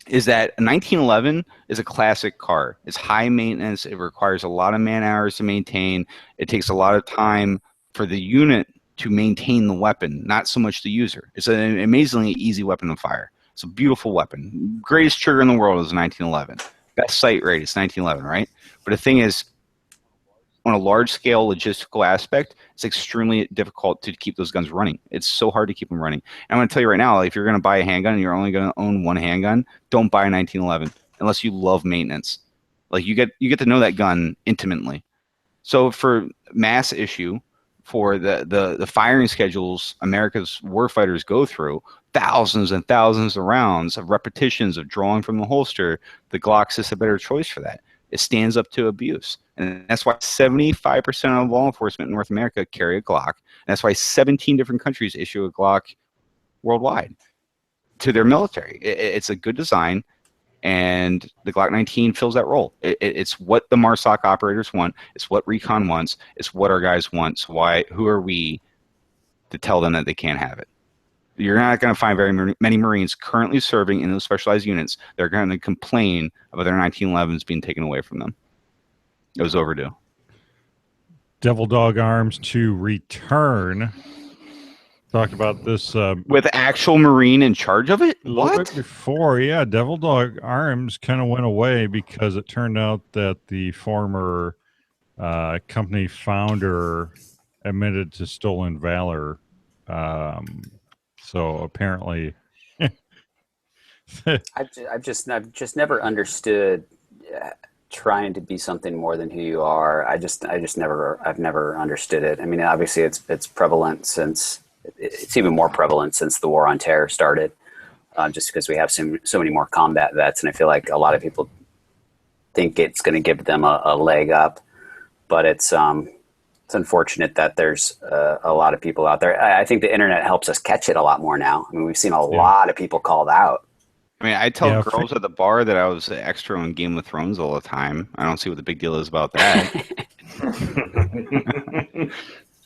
Is that a 1911 is a classic car. It's high maintenance. It requires a lot of man hours to maintain. It takes a lot of time for the unit to maintain the weapon, not so much the user. It's an amazingly easy weapon to fire. It's a beautiful weapon. Greatest trigger in the world is 1911. Best sight rate is 1911, right? But the thing is, on a large-scale logistical aspect, it's extremely difficult to keep those guns running. It's so hard to keep them running. And I'm going to tell you right now, if you're going to buy a handgun and you're only going to own one handgun, don't buy a 1911 unless you love maintenance. Like, you get to know that gun intimately. So for mass issue, for the firing schedules America's warfighters go through, thousands and thousands of rounds of repetitions of drawing from the holster, the Glock's is a better choice for that. It stands up to abuse. And that's why 75% of law enforcement in North America carry a Glock. And that's why 17 different countries issue a Glock worldwide to their military. It's a good design, and the Glock 19 fills that role. It's what the MARSOC operators want. It's what Recon wants. It's what our guys want. So who are we to tell them that they can't have it? You're not going to find very many Marines currently serving in those specialized units that are going to complain about their 1911s being taken away from them. It was overdue. Devil Dog Arms to return. Talked about this with actual Marine in charge of it. A little bit before, yeah. Devil Dog Arms kind of went away because it turned out that the former company founder admitted to stolen valor. So apparently, I've just never understood trying to be something more than who you are. I've never understood it. I mean, obviously it's prevalent since it's even more prevalent since the war on terror started, just because we have so many more combat vets. And I feel like a lot of people think it's going to give them a leg up, but it's unfortunate that there's a lot of people out there. I think the internet helps us catch it a lot more now. I mean, we've seen a lot of people called out. I mean, I tell girls at the bar that I was an extra on Game of Thrones all the time. I don't see what the big deal is about that.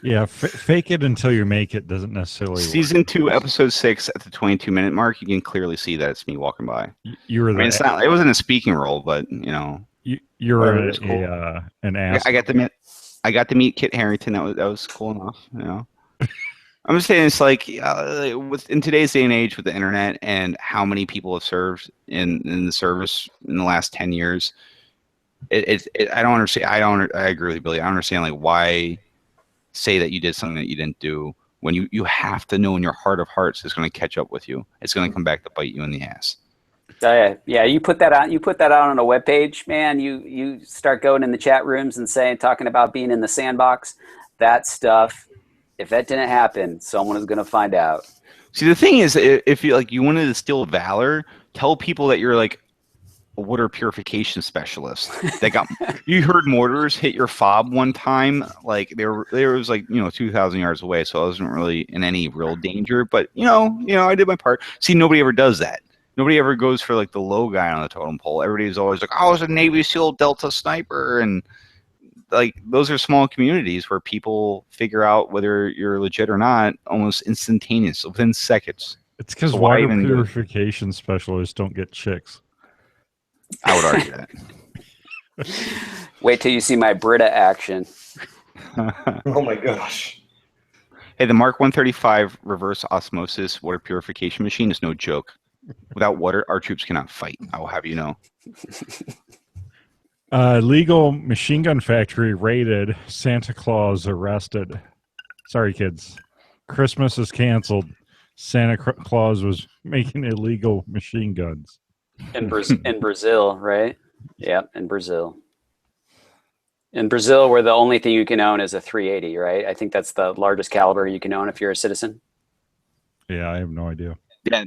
Yeah, fake it until you make it doesn't necessarily Season work. 2, episode 6, at the 22-minute mark, you can clearly see that it's me walking by. You were it's not. It wasn't a speaking role, but you're cool. An ass. I got to meet Kit Harington. That was cool enough. I'm just saying, it's like in today's day and age with the internet and how many people have served in the service in the last 10 years. I don't understand. I agree with you, Billy. I don't understand like why say that you did something that you didn't do when you have to know in your heart of hearts it's going to catch up with you. It's going to come back to bite you in the ass. Yeah, you put that out. You put that out on a webpage, man. You start going in the chat rooms and talking about being in the sandbox. That stuff. If that didn't happen, someone is going to find out. See, the thing is, if you wanted to steal valor, tell people that you're like a water purification specialist. You heard mortars hit your fob one time. Like there was like 2,000 yards away, so I wasn't really in any real danger. But I did my part. See, nobody ever does that. Nobody ever goes for like the low guy on the totem pole. Everybody's always like, I was a Navy SEAL Delta sniper, and like those are small communities where people figure out whether you're legit or not almost instantaneous, within seconds. It's because water purification specialists don't get chicks. I would argue that. Wait till you see my Brita action. Oh my gosh. Hey, the Mark 135 reverse osmosis water purification machine is no joke. Without water, our troops cannot fight. I will have you know. Legal machine gun factory raided. Santa Claus arrested. Sorry, kids. Christmas is canceled. Santa Claus was making illegal machine guns. In Brazil, right? Yep, in Brazil. In Brazil, where the only thing you can own is a 380, right? I think that's the largest caliber you can own if you're a citizen. Yeah, I have no idea. Yeah,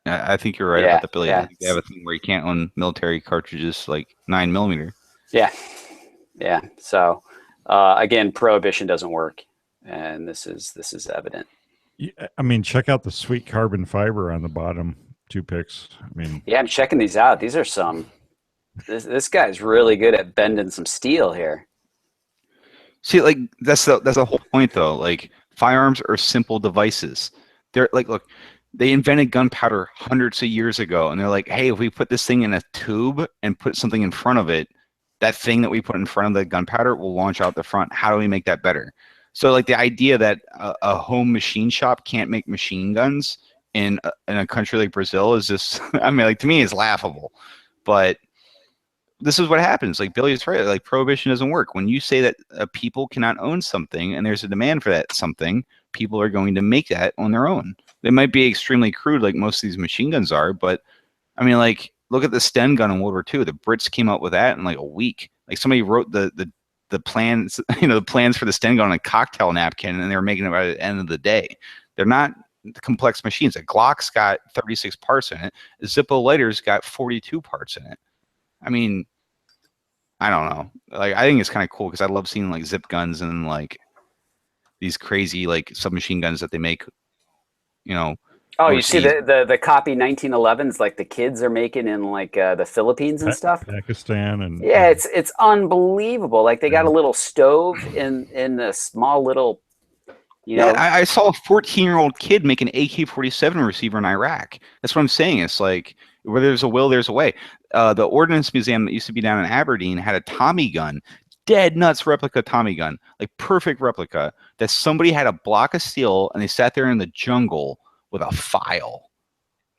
I think you're right about the Billy. Yeah. They have a thing where you can't own military cartridges like 9mm. Yeah. So again, prohibition doesn't work, and this is evident. Yeah, I mean, check out the sweet carbon fiber on the bottom 2 picks. I mean, yeah, I'm checking these out. These are some. This guy's really good at bending some steel here. See, like that's the whole point, though. Like firearms are simple devices. They're like, look. They invented gunpowder hundreds of years ago, and they're like, hey, if we put this thing in a tube and put something in front of it, that thing that we put in front of the gunpowder will launch out the front. How do we make that better? So, like, the idea that a home machine shop can't make machine guns in a country like Brazil is just, I mean, like, to me, it's laughable. But this is what happens. Like, Billy's right. Like, prohibition doesn't work. When you say that people cannot own something and there's a demand for that something, people are going to make that on their own. They might be extremely crude like most of these machine guns are, but I mean, like, look at the Sten gun in World War II. The Brits came up with that in like a week. Like somebody wrote the the plans, the plans for the Sten gun on a cocktail napkin, and they were making it by the end of the day. They're not complex machines. A Glock's got 36 parts in it. A Zippo lighter's got 42 parts in it. I mean, I don't know. Like, I think it's kind of cool because I love seeing like zip guns and like these crazy like submachine guns that they make. Oh, you see overseas. the copy 1911s like the kids are making in like the Philippines and stuff. Pakistan and Yeah, it's unbelievable. Like they got a little stove in a small little, Yeah, I saw a 14-year-old kid make an AK-47 receiver in Iraq. That's what I'm saying. It's like where there's a will, there's a way. The Ordnance Museum that used to be down in Aberdeen had a Tommy gun, dead nuts replica Tommy gun, like perfect replica, that somebody had a block of steel and they sat there in the jungle with a file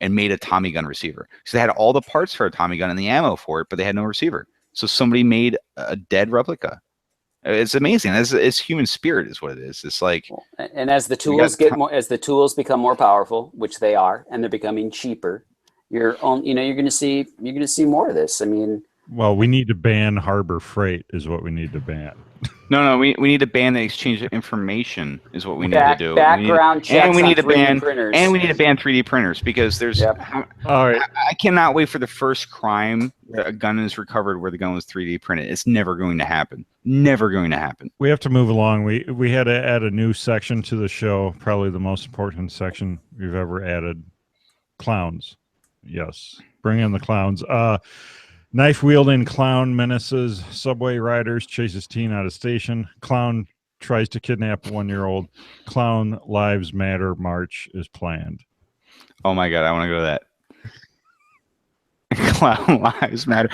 and made a Tommy gun receiver. So they had all the parts for a Tommy gun and the ammo for it, but they had no receiver. So somebody made a dead replica. It's amazing. It's human spirit is what it is. It's like, and as the tools as the tools become more powerful, which they are, and they're becoming cheaper, you're going to see more of this. I mean, well, we need to ban Harbor Freight is what we need to ban. No, we need to ban the exchange of information is what we need to do. Background checks and we need on to 3D ban printers. And we need to ban 3D printers because there's. Yep. All right. I cannot wait for the first crime that a gun is recovered where the gun was 3D printed. It's never going to happen. Never going to happen. We have to move along. We had to add a new section to the show, probably the most important section we've ever added. Clowns. Yes. Bring in the clowns. Knife-wielding clown menaces subway riders, chases teen out of station. Clown tries to kidnap 1-year-old. Clown Lives Matter march is planned. Oh my God, I want to go to that. Clown Lives Matter.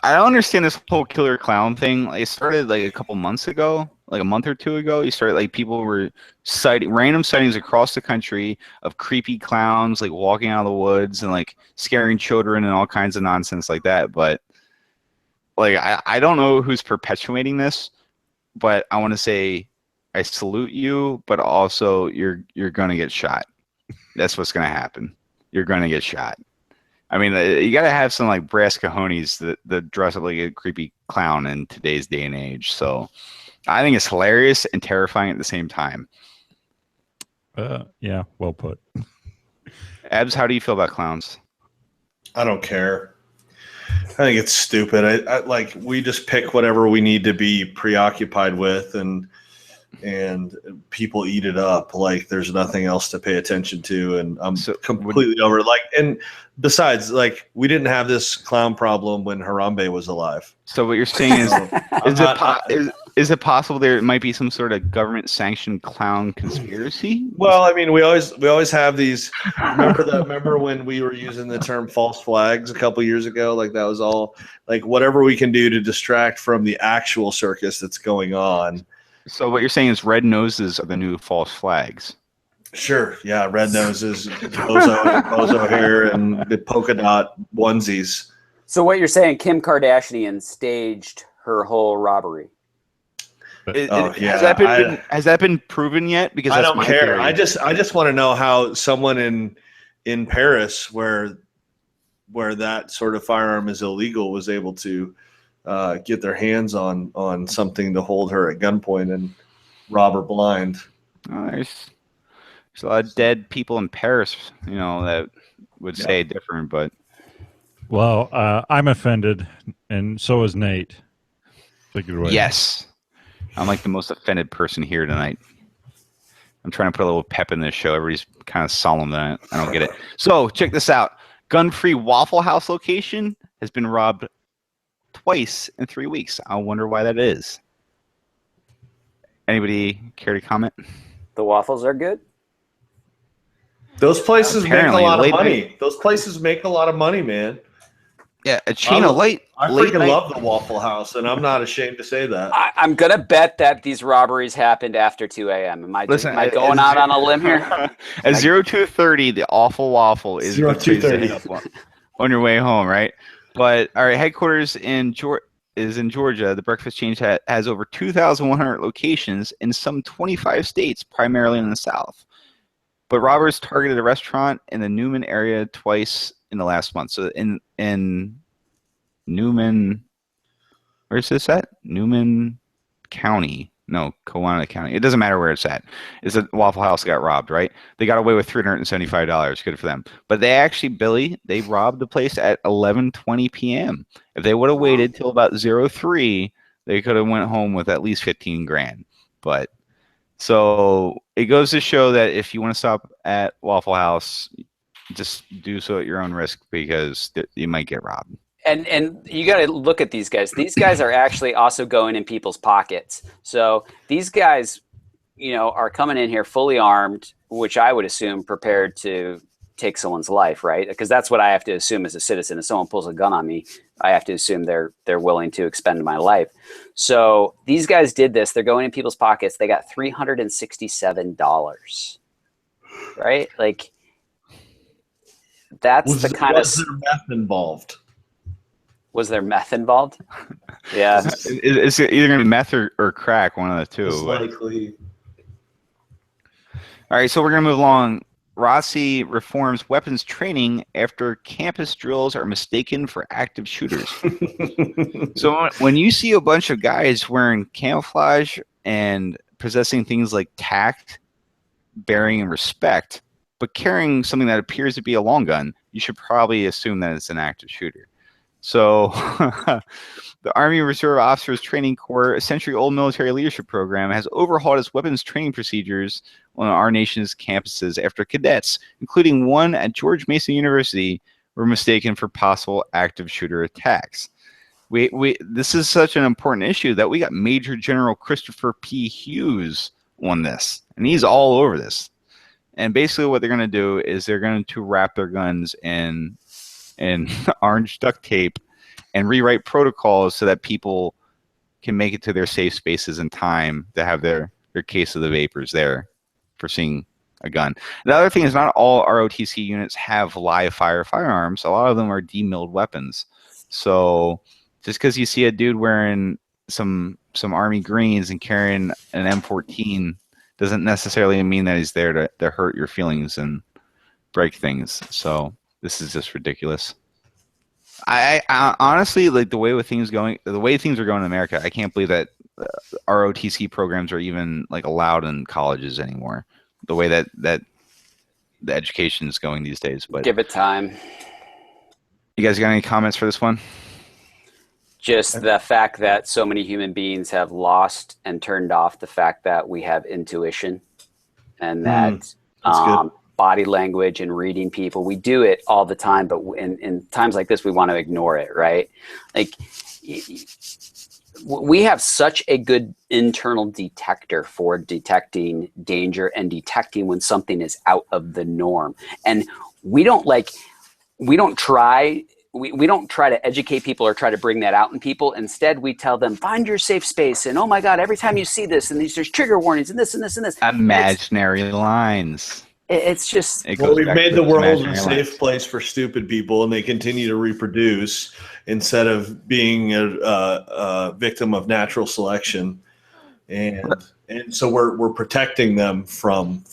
I don't understand this whole killer clown thing. Like, it started like a couple months ago, like a month or two ago. You started like people were citing random sightings across the country of creepy clowns like walking out of the woods and like scaring children and all kinds of nonsense like that. But like I don't know who's perpetuating this, but I want to say I salute you, but also you're gonna get shot. That's what's gonna happen. You're gonna get shot. I mean, you got to have some like brass cojones that dress up like a creepy clown in today's day and age. So I think it's hilarious and terrifying at the same time. Yeah, well put. Abs, how do you feel about clowns? I don't care. I think it's stupid. I like we just pick whatever we need to be preoccupied with, and people eat it up like there's nothing else to pay attention to, and I'm completely over. Like, and besides, like, we didn't have this clown problem when Harambe was alive. So what you're saying is it possible there might be some sort of government sanctioned clown conspiracy? Well, I mean, we always have these. Remember when we were using the term false flags a couple years ago? Like, that was all like whatever we can do to distract from the actual circus that's going on. So what you're saying is red noses are the new false flags. Sure. Yeah. Red noses, bozo hair, and the polka dot onesies. So what you're saying, Kim Kardashian staged her whole robbery. Has that been proven yet? Because I that's don't care. Theory. I just want to know how someone in Paris, where that sort of firearm is illegal, was able to get their hands on something to hold her at gunpoint and rob her blind. There's a lot of dead people in Paris, that would say different, but. Well, I'm offended, and so is Nate. Take it away. Yes. I'm like the most offended person here tonight. I'm trying to put a little pep in this show. Everybody's kind of solemn tonight. I don't get it. So check this out. Gun-free Waffle House location has been robbed twice in 3 weeks. I wonder why that is. Anybody care to comment? The waffles are good. Those places Apparently, make a lot of money. Those places make a lot of money, man. Yeah, a chain of late. I freaking love the Waffle House, and I'm not ashamed to say that. I'm gonna bet that these robberies happened after 2 a.m. Am I going out on a limb here? At 0230, the awful waffle is 0230 on your way home, right? But all right, headquarters is in Georgia. The Breakfast Chain has over 2,100 locations in some 25 states, primarily in the South. But robbers targeted a restaurant in the Newman area twice in the last month. So in Newman, where's this at? Newman, County. No, Coahuila County. It doesn't matter where it's at. Is a Waffle House got robbed, right? They got away with $375. Good for them. But they actually, Billy, they robbed the place at 11:20 p.m. If they would have waited till about 03, they could have went home with at least 15 grand. But so it goes to show that if you want to stop at Waffle House, just do so at your own risk because you might get robbed. And you got to look at these guys. These guys are actually also going in people's pockets. So these guys, are coming in here fully armed, which I would assume prepared to take someone's life, right? Because that's what I have to assume as a citizen. If someone pulls a gun on me, I have to assume they're willing to expend my life. So these guys did this. They're going in people's pockets. They got $367, right? Like that's the kind of. Was there meth involved? Was there meth involved? Yeah. It's either going to be meth or crack, one of the two. Most likely. All right, so we're going to move along. Rossi reforms weapons training after campus drills are mistaken for active shooters. So when you see a bunch of guys wearing camouflage and possessing things like tact, bearing, and respect, but carrying something that appears to be a long gun, you should probably assume that it's an active shooter. So the Army Reserve Officers Training Corps, a century-old military leadership program, has overhauled its weapons training procedures on our nation's campuses after cadets, including one at George Mason University, were mistaken for possible active shooter attacks. This is such an important issue that we got Major General Christopher P. Hughes on this, and he's all over this. And basically what they're going to do is they're going to wrap their guns in orange duct tape and rewrite protocols so that people can make it to their safe spaces in time to have their case of the vapors there for seeing a gun. The other thing is not all ROTC units have live fire firearms. A lot of them are demilled weapons. So just because you see a dude wearing some Army greens and carrying an M14 doesn't necessarily mean that he's there to hurt your feelings and break things. So this is just ridiculous. I honestly, like the way things are going in America, I can't believe that ROTC programs are even like allowed in colleges anymore. The way that the education is going these days. But give it time. You guys got any comments for this one? Just the fact that so many human beings have lost and turned off the fact that we have intuition and that body language and reading people. We do it all the time, but in times like this, we want to ignore it, right? Like we have such a good internal detector for detecting danger and detecting when something is out of the norm. And we don't try to educate people or try to bring that out in people. Instead, we tell them, find your safe space. And oh my God, every time you see this and there's trigger warnings and this and this and this. Imaginary lines. It's just we've made the world a safe place for stupid people, and they continue to reproduce instead of being a victim of natural selection, and so we're protecting them from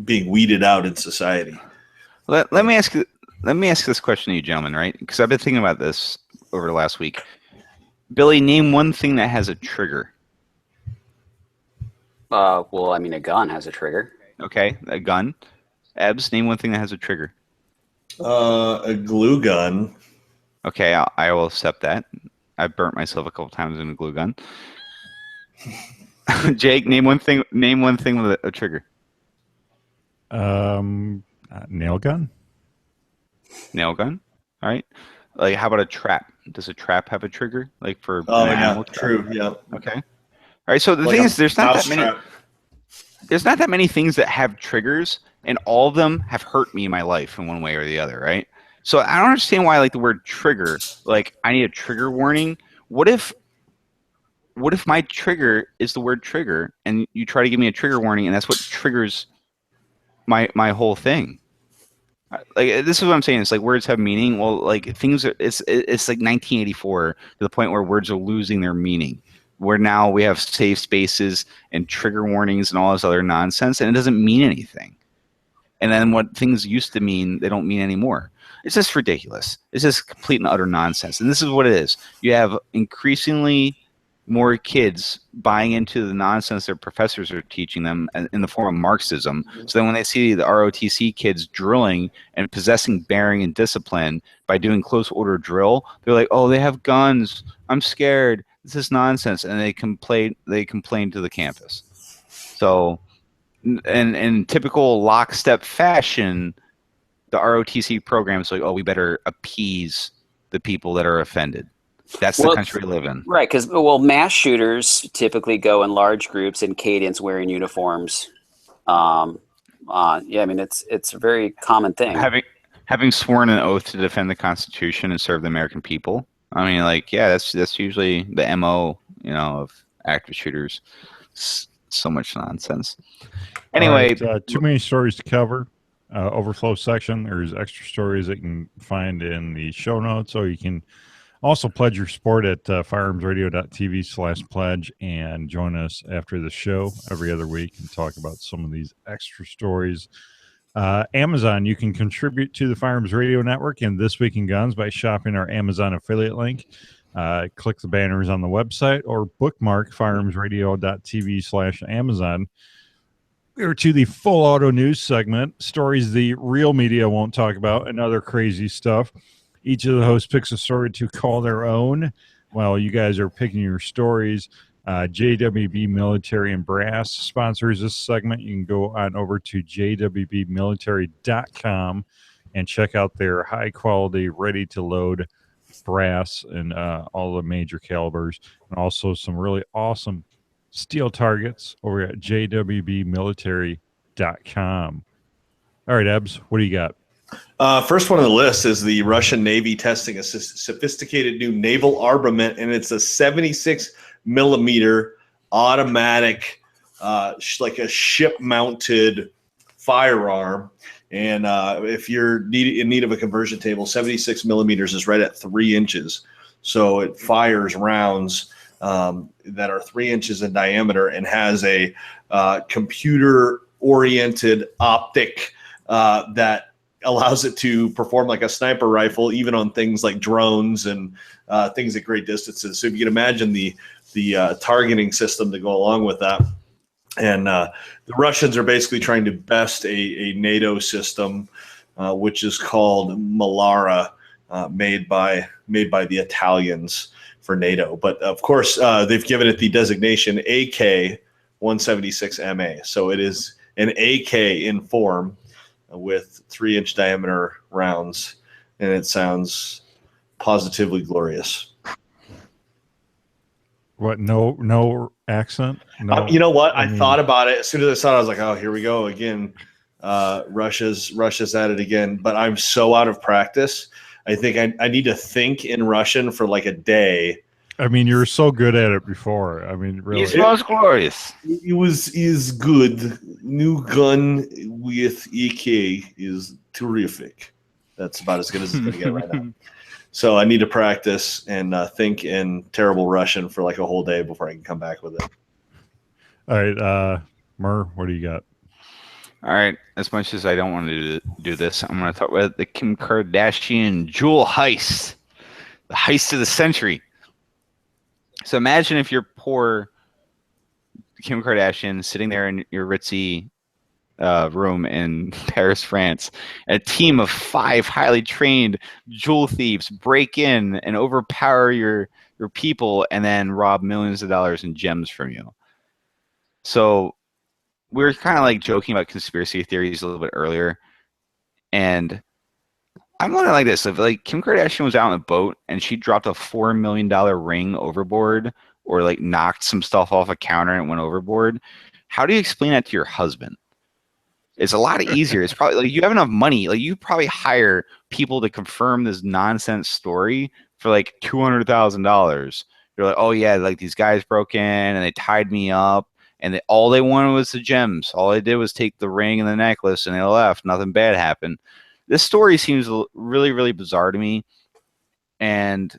being weeded out in society. Let me ask this question to you, gentlemen, right? Because I've been thinking about this over the last week. Billy, name one thing that has a trigger. Well, I mean, a gun has a trigger. Okay, a gun. Ebbs, name one thing that has a trigger. A glue gun. Okay, I will accept that. I've burnt myself a couple times in a glue gun. Jake, name one thing with a trigger. Nail gun. Nail gun. All right. Like, how about a trap? Does a trap have a trigger? Like for true. Yeah. Okay. All right. So the thing is, there's not that many. There's not that many things that have triggers, and all of them have hurt me in my life in one way or the other, right? So I don't understand why, like, the word trigger, like, I need a trigger warning. What if my trigger is the word trigger, and you try to give me a trigger warning, and that's what triggers my whole thing? Like, this is what I'm saying. It's like words have meaning. Well, like, things are, it's like 1984 to the point where words are losing their meaning. Where now we have safe spaces and trigger warnings and all this other nonsense, and it doesn't mean anything. And then what things used to mean, they don't mean anymore. It's just ridiculous. It's just complete and utter nonsense. And this is what it is. You have increasingly more kids buying into the nonsense their professors are teaching them in the form of Marxism. So then when they see the ROTC kids drilling and possessing bearing and discipline by doing close order drill, they're like, oh, they have guns. I'm scared. This is nonsense. And they complain to the campus. So in typical lockstep fashion, the ROTC program is like, oh, we better appease the people that are offended. That's the country we live in. Right, because, mass shooters typically go in large groups in cadence wearing uniforms. Yeah, I mean, it's a very common thing. Having sworn an oath to defend the Constitution and serve the American people. I mean, like, yeah, that's usually the MO, of active shooters. So much nonsense. Anyway, too many stories to cover. Overflow section. There's extra stories that you can find in the show notes, or you can also pledge your support at firearmsradio.tv/pledge and join us after the show every other week and talk about some of these extra stories. Amazon, you can contribute to the Firearms Radio Network and This Week in Guns by shopping our Amazon affiliate link. Click the banners on the website or bookmark firearmsradio.tv/Amazon. We're to the full auto news segment, stories the real media won't talk about and other crazy stuff. Each of the hosts picks a story to call their own. While you guys are picking your stories, JWB Military and Brass sponsors this segment. You can go on over to jwbmilitary.com and check out their high-quality, ready-to-load brass and all the major calibers, and also some really awesome steel targets over at jwbmilitary.com. All right, Ebbs, what do you got? First one on the list is the Russian Navy testing a sophisticated new naval armament, and it's a 76 millimeter automatic, like a ship-mounted firearm. And if you're in need of a conversion table, 76 millimeters is right at 3 inches. So it fires rounds that are 3 inches in diameter and has a computer-oriented optic that allows it to perform like a sniper rifle, even on things like drones and things at great distances. So if you can imagine the targeting system to go along with that. And the Russians are basically trying to best a NATO system, which is called Malara, made by the Italians for NATO. But of course, they've given it the designation AK-176MA. So it is an AK in form with 3-inch diameter rounds, and it sounds positively glorious. What? No accent? No. You know what? I thought about it as soon as I saw it. I was like, "Oh, here we go again. Russia's at it again." But I'm so out of practice. I think I need to think in Russian for like a day. I mean, you were so good at it before. I mean, really. It was glorious. It is good. New gun with EK is terrific. That's about as good as it's going to get right now. So I need to practice and think in terrible Russian for like a whole day before I can come back with it. All right, Mur, what do you got? All right. As much as I don't want to do this, I'm going to talk about the Kim Kardashian jewel heist, the heist of the century. So imagine if you're poor Kim Kardashian sitting there in your ritzy room in Paris, France, and a team of 5 highly trained jewel thieves break in and overpower your people and then rob millions of dollars in gems from you. So we were kind of like joking about conspiracy theories a little bit earlier, and I'm wondering like this: if like Kim Kardashian was out on a boat and she dropped a $4 million ring overboard, or like knocked some stuff off a counter and went overboard, how do you explain that to your husband? It's a lot easier. It's probably like you have enough money. Like you probably hire people to confirm this nonsense story for like $200,000. You're like, oh yeah, like these guys broke in and they tied me up, and all they wanted was the gems. All they did was take the ring and the necklace, and they left. Nothing bad happened. This story seems really, really bizarre to me. And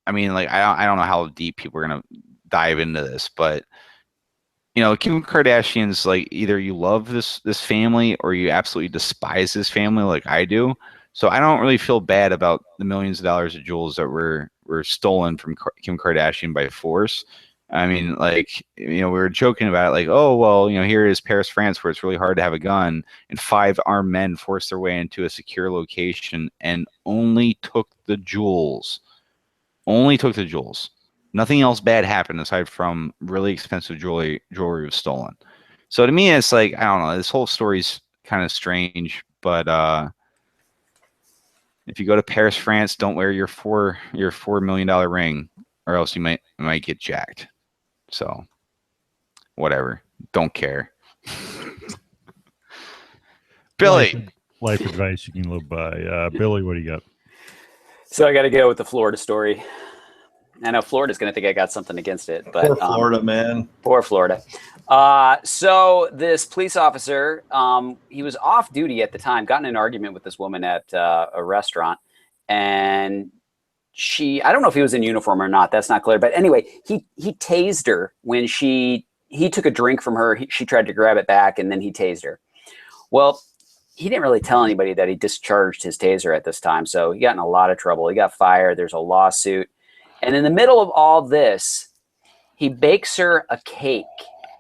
I mean, like, I don't know how deep people are going to dive into this, but you know, Kim Kardashian's like either you love this family or you absolutely despise this family like I do. So I don't really feel bad about the millions of dollars of jewels that were stolen from Kim Kardashian by force. I mean, like, we were joking about it, like, oh, well, here is Paris, France, where it's really hard to have a gun, and 5 armed men forced their way into a secure location and only took the jewels. Only took the jewels. Nothing else bad happened aside from really expensive jewelry was stolen. So to me, it's like, I don't know, this whole story's kind of strange, but if you go to Paris, France, don't wear your $4 million ring, or else you might get jacked. So, whatever. Don't care. Billy. Life advice you can live by. Billy, what do you got? So I got to go with the Florida story. I know Florida's going to think I got something against it, but Poor Florida, man. Poor Florida. So this police officer, he was off duty at the time, got in an argument with this woman at a restaurant, and I don't know if he was in uniform or not. That's not clear. But anyway, he tased her when he took a drink from her. She tried to grab it back, and then he tased her. Well, he didn't really tell anybody that he discharged his taser at this time. So he got in a lot of trouble. He got fired. There's a lawsuit. And in the middle of all this, he bakes her a cake.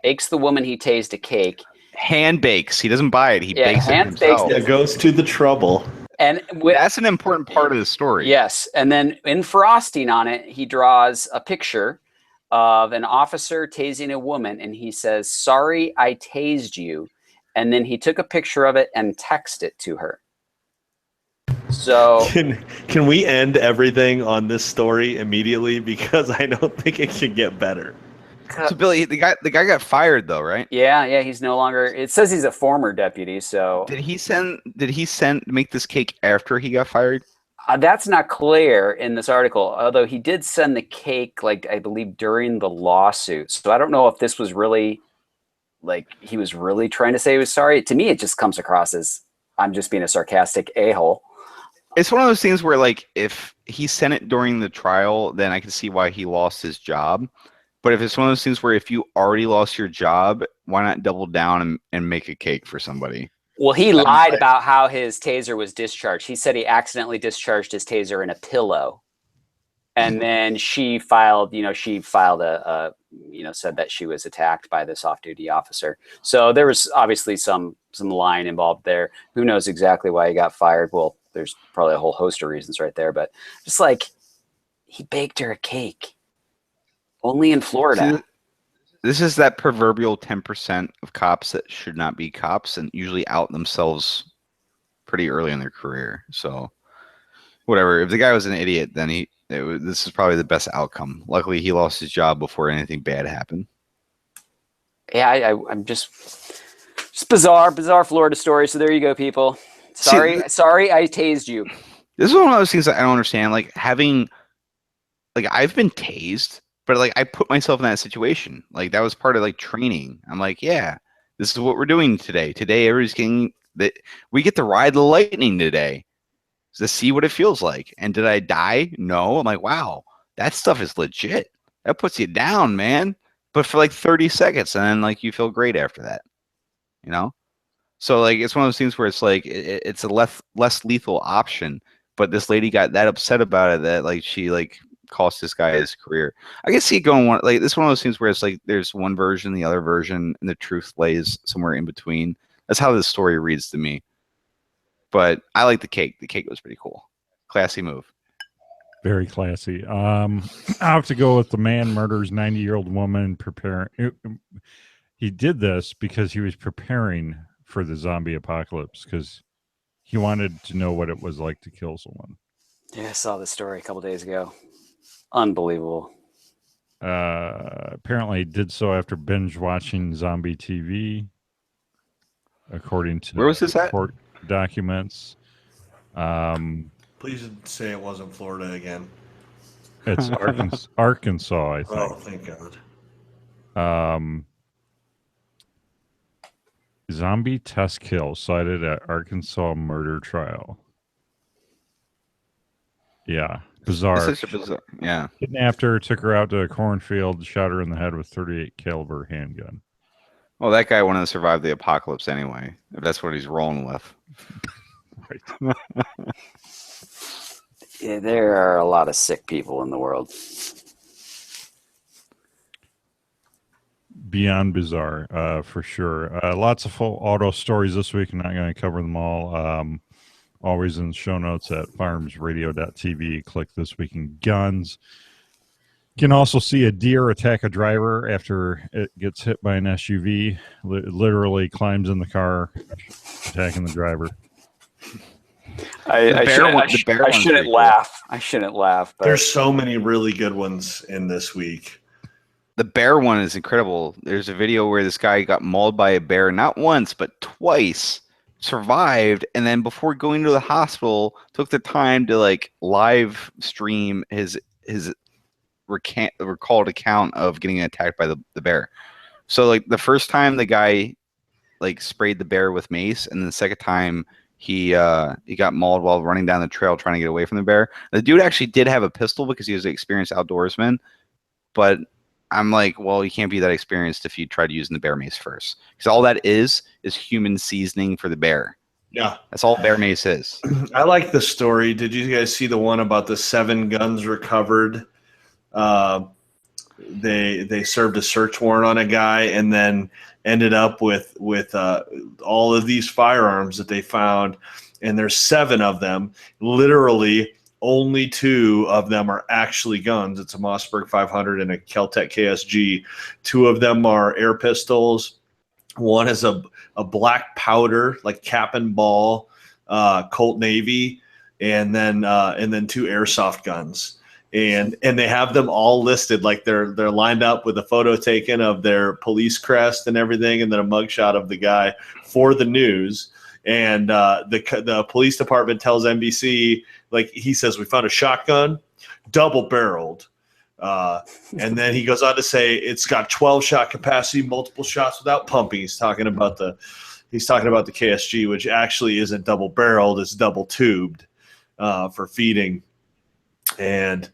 Bakes the woman he tased a cake. Hand bakes. He doesn't buy it. He bakes it himself. It goes to the trouble. And that's an important part of the story. Yes. And then in frosting on it, he draws a picture of an officer tasing a woman. And he says, "Sorry, I tased you." And then he took a picture of it and texted it to her. So can we end everything on this story immediately, because I don't think it can get better. So Billy, the guy got fired though, right? Yeah, he's no longer. It says he's a former deputy. So did he make this cake after he got fired? That's not clear in this article. Although he did send the cake, like I believe during the lawsuit. So I don't know if this was really, like, he was really trying to say he was sorry. To me, it just comes across as I'm just being a sarcastic a-hole. It's one of those things where, like, if he sent it during the trial, then I can see why he lost his job. But if it's one of those things where if you already lost your job, why not double down and make a cake for somebody? Well, he lied about how his taser was discharged. He said he accidentally discharged his taser in a pillow. And then she filed said that she was attacked by this off-duty officer. So there was obviously some lying involved there. Who knows exactly why he got fired? Well, there's probably a whole host of reasons right there, but just like, he baked her a cake. Only in Florida. This is that proverbial 10% of cops that should not be cops and usually out themselves pretty early in their career. So whatever. If the guy was an idiot, then this is probably the best outcome. Luckily, he lost his job before anything bad happened. Yeah, I'm just bizarre Florida story. So there you go, people. Sorry, I tased you. This is one of those things that I don't understand. Like I've been tased, but like I put myself in that situation. Like that was part of like training. I'm like, yeah, this is what we're doing today. Today, everybody's getting that. We get to ride the lightning today to see what it feels like. And did I die? No. I'm like, wow, that stuff is legit. That puts you down, man. But for like 30 seconds, and then like you feel great after that, you know? So like it's one of those things where it's like it's a less lethal option, but this lady got that upset about it that like she like cost this guy his career. I can see it going one like this one of those things where it's like there's one version, the other version, and the truth lays somewhere in between. That's how this story reads to me. But I like the cake. The cake was pretty cool. Classy move. Very classy. I have to go with the man murders 90-year-old woman preparing. He did this because he was preparing for the zombie apocalypse because he wanted to know what it was like to kill someone. Yeah, I saw this story a couple days ago. Unbelievable. Apparently, he did so after binge watching zombie TV, according to where was this at? Court documents. Please say it wasn't Florida again. It's Arkansas, I think. Oh, thank God. Zombie test kill cited at Arkansas murder trial. Yeah, bizarre. Yeah. Kidnapped her, took her out to a cornfield, shot her in the head with 38 caliber handgun. Well, that guy wanted to survive the apocalypse anyway, if that's what he's rolling with. Right. Yeah, there are a lot of sick people in the world. beyond bizarre, for sure. Lots of full auto stories this week. I'm not going to cover them all. Always in the show notes at firearmsradio.tv. Click This Week in Guns. You can also see a deer attack a driver after it gets hit by an SUV. It literally climbs in the car, attacking the driver. I shouldn't laugh. I shouldn't laugh. But There's so many really good ones in this week. The bear one is incredible. There's a video where this guy got mauled by a bear, not once, but twice, survived, and then before going to the hospital, took the time to like live stream his recalled account of getting attacked by the bear. So like the first time the guy like sprayed the bear with mace, and then the second time he got mauled while running down the trail trying to get away from the bear. The dude actually did have a pistol because he was an experienced outdoorsman, but I'm like, well, you can't be that experienced if you tried using the bear mace first, because all that is human seasoning for the bear. Yeah, that's all bear mace is. I like the story. Did you guys see the one about the 7 guns recovered? They served a search warrant on a guy and then ended up with all of these firearms that they found, and there's 7 of them. Literally, only 2 of them are actually guns. It's a Mossberg 500 and a Kel-Tec KSG. 2 of them are air pistols. One is a black powder, like cap and ball, Colt Navy, and then 2 airsoft guns. And they have them all listed, like they're lined up with a photo taken of their police crest and everything, and then a mugshot of the guy for the news. And the police department tells NBC, like, he says, we found a shotgun, double barreled. And then he goes on to say it's got 12 shot capacity, multiple shots without pumping. He's talking about the KSG, which actually isn't double barreled, it's double tubed for feeding. And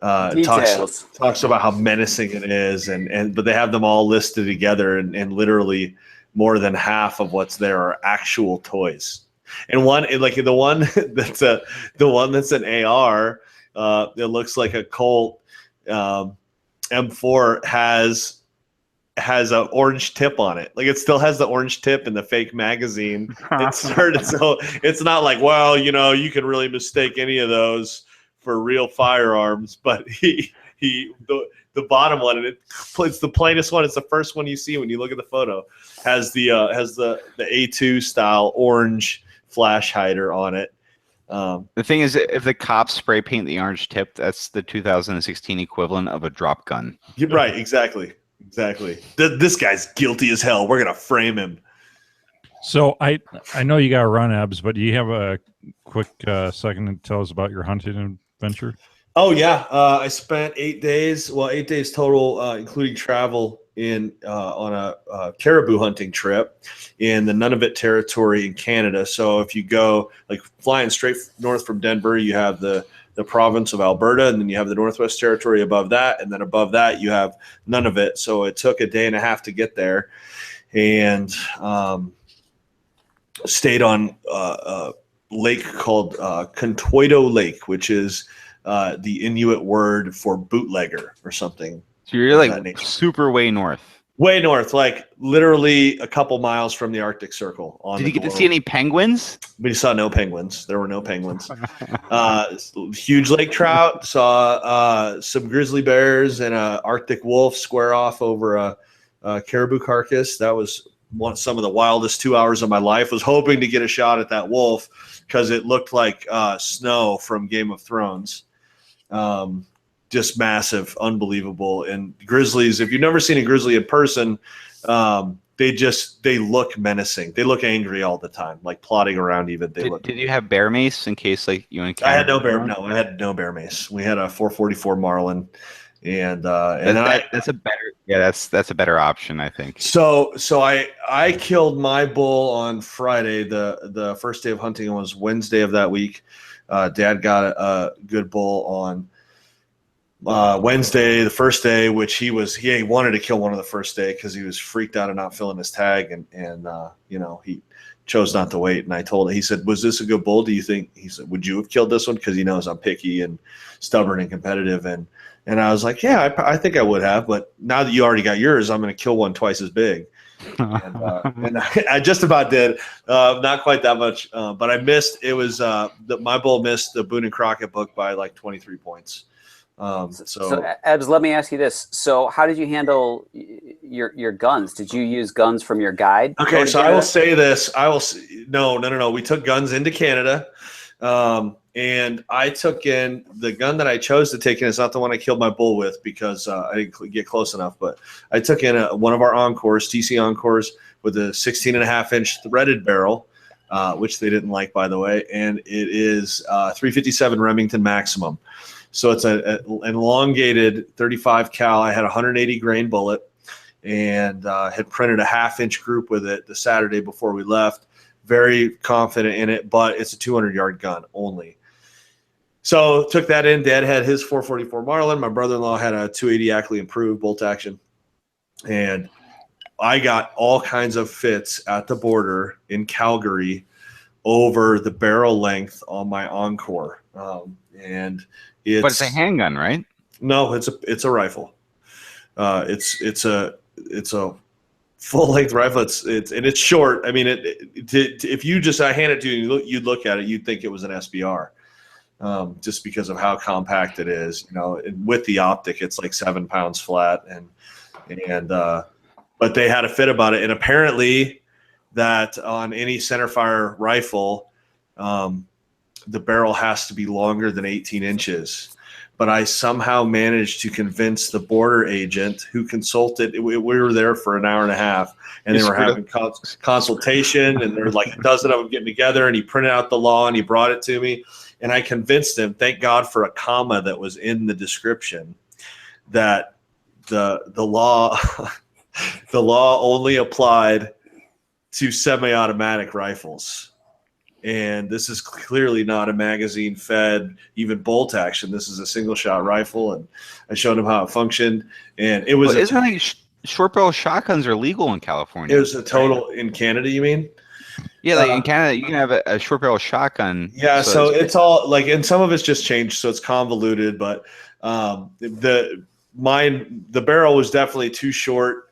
talks about how menacing it is, but they have them all listed together, and literally more than half of what's there are actual toys. And the one that's an AR, it looks like a Colt M4 has an orange tip on it. Like, it still has the orange tip in the fake magazine inserted. So it's not like, well, you can really mistake any of those for real firearms. But the bottom one, and it's the plainest one. It's the first one you see when you look at the photo. Has the A2 style orange flash hider on it. The thing is, if the cops spray paint the orange tip, that's the 2016 equivalent of a drop gun. Right, exactly. This guy's guilty as hell. We're gonna frame him. So I know you got to run, Ebbs, but do you have a quick second to tell us about your hunting adventure? Oh yeah, I spent 8 days. Well, 8 days total, including travel on a caribou hunting trip in the Nunavut territory in Canada. So if you go like flying straight north from Denver, you have the province of Alberta, and then you have the Northwest Territory above that, and then above that you have Nunavut. So it took a day and a half to get there, and stayed on a lake called Contoido Lake, which is the Inuit word for bootlegger or something. So you're like super way north. Way north, like literally a couple miles from the Arctic Circle. Did you get to see any penguins? We saw no penguins. There were no penguins. Huge lake trout. Saw some grizzly bears and an Arctic wolf square off over a caribou carcass. That was some of the wildest 2 hours of my life. Was hoping to get a shot at that wolf because it looked like snow from Game of Thrones. Just massive, unbelievable. And grizzlies, if you've never seen a grizzly in person, they look menacing. They look angry all the time, like plotting around even. Did you have bear mace in case like you encountered? I had no bear. No, I had no bear mace. We had a 444 Marlin, and that's a better option, I think. So I killed my bull on Friday. The first day of hunting was Wednesday of that week. Dad got a good bull on Wednesday, the first day, which he wanted to kill one on the first day because he was freaked out of not filling his tag, and he chose not to wait. And I told him, he said, "Was this a good bull? Do you think?" He said, "Would you have killed this one?" Because he knows I'm picky and stubborn and competitive. And And I was like, yeah, I think I would have. But now that you already got yours, I'm going to kill one twice as big. And I just about did. Not quite that much, but I missed. It was my bull missed the Boone and Crockett book by like 23 points. So Ebbs, let me ask you this. So how did you handle your guns? Did you use guns from your guide? Okay, so I will say this. No. We took guns into Canada. And I took in the gun that I chose to take in. It's not the one I killed my bull with because I didn't get close enough. But I took in one of our Encores, TC Encores, with a 16.5-inch threaded barrel, which they didn't like, by the way. And it is 357 Remington Maximum. So it's an elongated 35 cal. I had a 180 grain bullet and had printed a 1/2-inch group with it the Saturday before we left. Very confident in it, but it's a 200-yard gun only. So took that in. Dad had his 444 Marlin. My brother-in-law had a 280 Ackley improved bolt action. And I got all kinds of fits at the border in Calgary over the barrel length on my Encore. And it's a handgun, right? No, it's a rifle. It's a full length rifle. It's short. I mean, if you just I hand it to you, you'd look at it, you'd think it was an SBR, just because of how compact it is. And with the optic, it's like 7 pounds flat, but they had a fit about it, and apparently that on any centerfire rifle, the barrel has to be longer than 18 inches. But I somehow managed to convince the border agent who consulted. We were there for an hour and a half, and they were having consultation, and there were like a dozen of them getting together, and he printed out the law, and he brought it to me, and I convinced him, thank God for a comma that was in the description, that the law the law only applied to semi-automatic rifles. And this is clearly not a magazine-fed, even bolt action. This is a single-shot rifle, and I showed him how it functioned. And it was isn't like short barrel shotguns are legal in California? It was a total in Canada. You mean? Yeah, like in Canada, you can have a short barrel shotgun. Yeah, so it's all like, and some of it's just changed, so it's convoluted. But the barrel was definitely too short.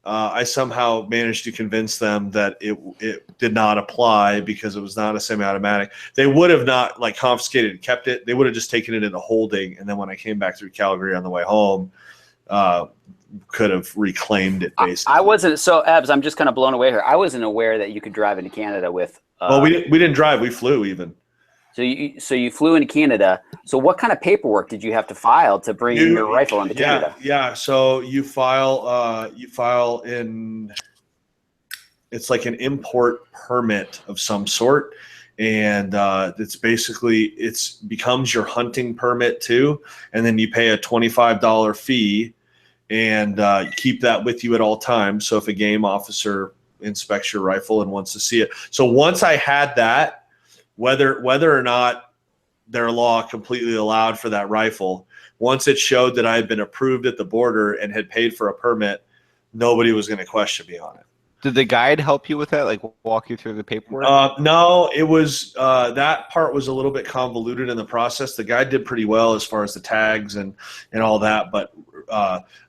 I somehow managed to convince them that it did not apply because it was not a semi-automatic. They would have not like confiscated and kept it. They would have just taken it into holding, and then when I came back through Calgary on the way home, could have reclaimed it. Basically, I wasn't. So, Ebbs, I'm just kind of blown away here. I wasn't aware that you could drive into Canada with. Well, we didn't drive. We flew even. So you flew into Canada. So what kind of paperwork did you have to file to bring your rifle into Canada? Yeah. So you file in, it's like an import permit of some sort. And it's basically, becomes your hunting permit too. And then you pay a $25 fee and you keep that with you at all times. So if a game officer inspects your rifle and wants to see it. So once I had that, whether or not their law completely allowed for that rifle, once it showed that I had been approved at the border and had paid for a permit, nobody was going to question me on it. Did the guide help you with that, like walk you through the paperwork? No, it was that part was a little bit convoluted in the process. The guide did pretty well as far as the tags and all that, but